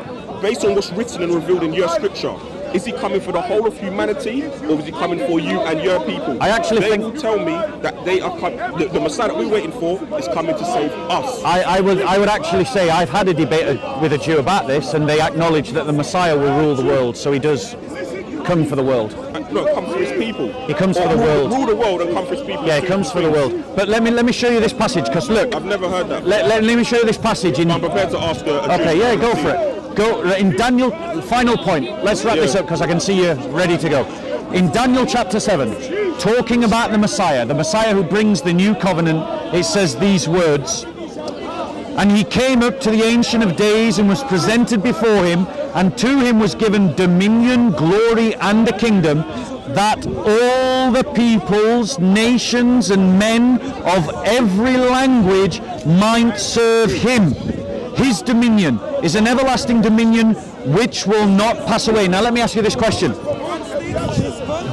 based on what's written and revealed in your scripture, is he coming for the whole of humanity, or is he coming for you and your people? I actually think will tell me that they are the Messiah that we're waiting for is coming to save us. I would actually say I've had a debate with a Jew about this, and they acknowledge that the Messiah will rule the world, so he does come for the world. No, come for his people. He comes for the world. Rule the world and come for his people. Yeah, he comes for the world. But let me show you this passage, because look, I've never heard that. Let me show you this passage in. I'm prepared to ask a okay, yeah, go for it. Go in Daniel. Final point. Let's wrap this up because I can see you ready to go. In Daniel chapter 7, talking about the Messiah who brings the new covenant, it says these words: "And he came up to the Ancient of Days and was presented before him, and to him was given dominion, glory, and a kingdom, that all the peoples, nations, and men of every language might serve him. His dominion is an everlasting dominion which will not pass away." Now let me ask you this question.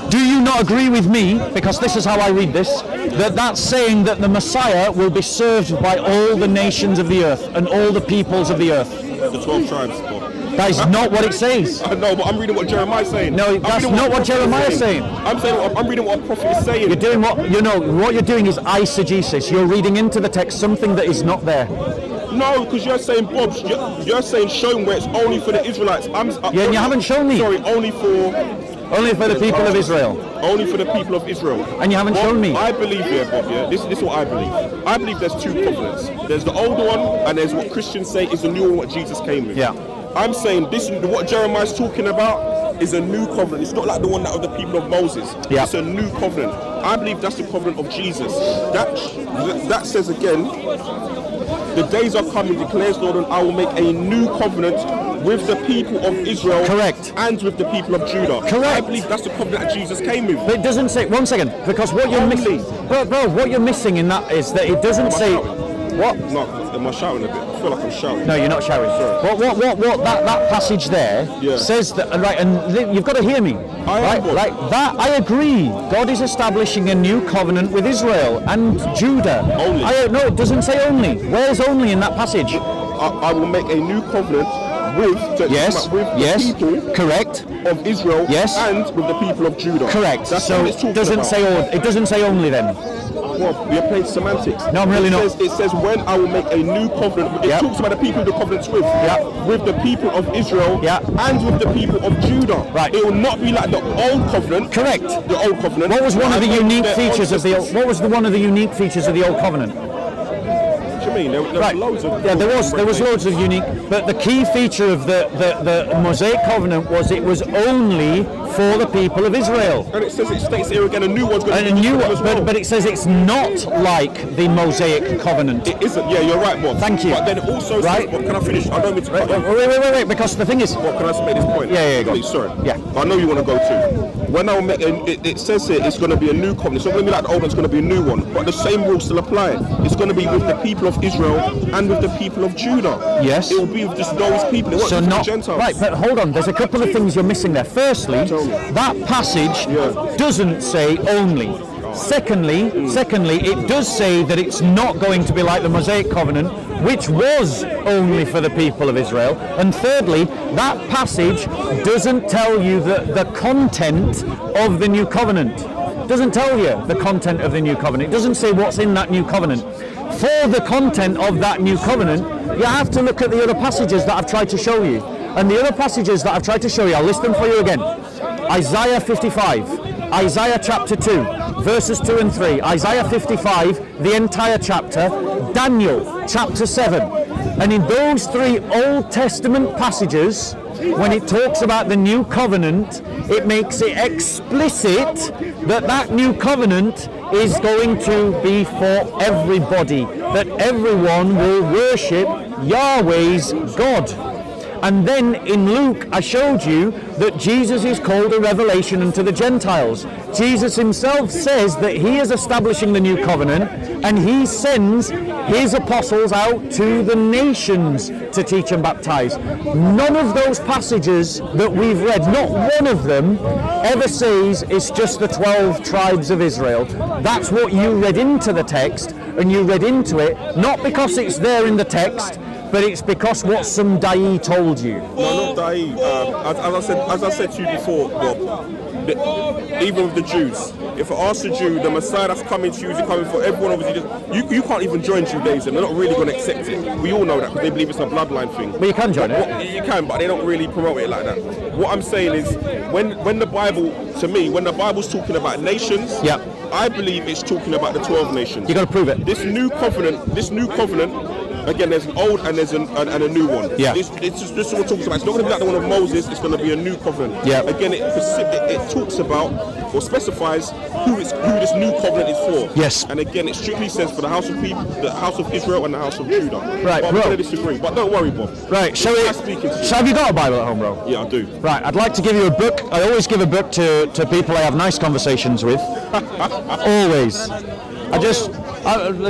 Do you not agree with me, because this is how I read this, that that's saying that the Messiah will be served by all the nations of the earth and all the peoples of the earth? The 12 tribes. That is not what it says. No, but I'm reading what Jeremiah is saying. No, that's not what Jeremiah is saying. I'm reading what a prophet is saying. You're doing what you're doing is eisegesis. You're reading into the text something that is not there. No, because you're saying, Bob, you're saying showing where it's only for the Israelites. And you haven't shown me. Sorry, only for the people of Israel. Only for the people of Israel. And you haven't shown me. I believe here, Bob, this is what I believe. I believe there's two covenants. There's the older one, and there's what Christians say is the new one, what Jesus came with. Yeah. I'm saying what Jeremiah's talking about is a new covenant. It's not like the one that of the people of Moses. Yeah. It's a new covenant. I believe that's the covenant of Jesus. That says again, the days are coming, declares Lord, and I will make a new covenant with the people of Israel. Correct. And with the people of Judah. Correct. I believe that's the covenant that Jesus came with. But it doesn't say, one second, because what you're missing, bro, what you're missing in that is that it doesn't say, what? No, am I shouting a bit? I feel like I'm shouting. No, you're not shouting. What that passage there says that, right, and you've got to hear me. Right, that I agree. God is establishing a new covenant with Israel and Judah. Only. No, it doesn't say only. Where's only in that passage? I will make a new covenant with the people correct of Israel and with the people of Judah. Correct. That's so what it's it doesn't say only then. Well, you're playing semantics. No, I'm really not. It says when I will make a new covenant. It talks about the people the covenant's with. With the people of Israel and with the people of Judah. Right. It will not be like the old covenant. Correct. The old covenant. What was one of the unique features of the old? What was one of the unique features of the old covenant? What do you mean? There were loads of. Yeah, there was loads of unique. But the key feature of the Mosaic covenant was it was only for the people of Israel. And it states here again, a new one's going to be as well. But it says it's not like the Mosaic covenant. It isn't. Yeah, you're right, Bob. Thank you. But then it also says, can I finish? I don't mean to cut you. Wait, because the thing is... Can I make this point? Yeah, go. Please, sorry. Yeah. I know you want to go too. When I make it says here it's going to be a new covenant. It's not going to be like the old one, it's going to be a new one. But the same rules still apply. It's going to be with the people of Israel and with the people of Judah. Yes. It will be with just those people. It won't be the Gentiles. Right, but hold on. There's a couple of things you're missing there. Firstly, that passage doesn't say only. Secondly, it does say that it's not going to be like the Mosaic covenant, which was only for the people of Israel. And thirdly, that passage doesn't tell you the content of the new covenant. It doesn't tell you the content of the new covenant. It doesn't say what's in that new covenant. For the content of that new covenant, you have to look at the other passages that I've tried to show you. And the other passages that I've tried to show you, I'll list them for you again. Isaiah 55, Isaiah chapter 2, verses 2 and 3, Isaiah 55, the entire chapter, Daniel chapter 7. And in those three Old Testament passages, when it talks about the new covenant, it makes it explicit that that new covenant is going to be for everybody, that everyone will worship Yahweh's God. And then in Luke, I showed you that Jesus is called a revelation unto the Gentiles. Jesus himself says that he is establishing the new covenant, and he sends his apostles out to the nations to teach and baptize. None of those passages that we've read, not one of them, ever says it's just the 12 tribes of Israel. That's what you read into the text, and you read into it, not because it's there in the text, but it's because what some Dai told you. No, not Dai. As I said to you before, Bob, even with the Jews, if I ask the Jew, the Messiah that's coming to you is coming for everyone. Obviously, you can't even join Judaism. They're not really going to accept it. We all know that because they believe it's a bloodline thing. But you can join it. You can, but they don't really promote it like that. What I'm saying is, when the Bible, to me, when the Bible's talking about nations, yeah, I believe it's talking about the 12 nations. You got to prove it. This new covenant. Again, there's an old and there's a new one. Yeah. This is what talks about. It's not going to be like the one of Moses. It's going to be a new covenant. Yeah. Again, it talks about or specifies who this new covenant is for. Yes. And again, it strictly says for the house of Israel and the house of Judah. Right, but I'm bro. going to disagree. But don't worry, Bob. Right. So have you got a Bible at home, bro? Yeah, I do. Right. I'd like to give you a book. I always give a book to people I have nice conversations with. Always. I'm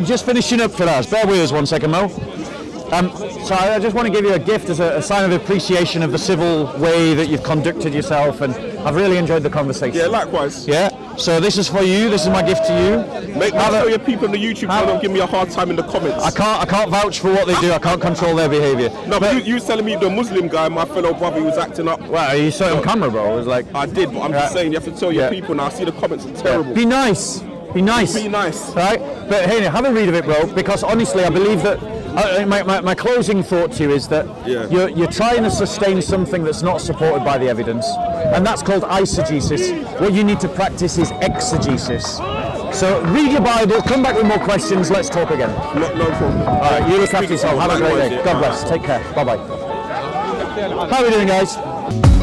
just finishing up for that. Bear with us 1 second, Mo. So I just want to give you a gift as a sign of appreciation of the civil way that you've conducted yourself, and I've really enjoyed the conversation. Yeah, likewise. Yeah. So this is for you. This is my gift to you. Make sure your people on the YouTube channel give me a hard time in the comments. I can't vouch for what they do. I can't control their behaviour. No, but you was telling me the Muslim guy, my fellow brother, he was acting up. Well, you saw it on camera, bro. It was like I did, but I'm just saying you have to tell your people now. I see the comments are terrible. Be nice. Be nice. Be nice. Right? But hey, have a read of it, bro. Because honestly, I believe that. My closing thought to you is that you're trying to sustain something that's not supported by the evidence, and that's called eisegesis. What you need to practice is exegesis. So read your Bible, come back with more questions, let's talk again. No problem. All right, you look after yourself, have a great day. God bless, take care, bye-bye. How are we doing, guys?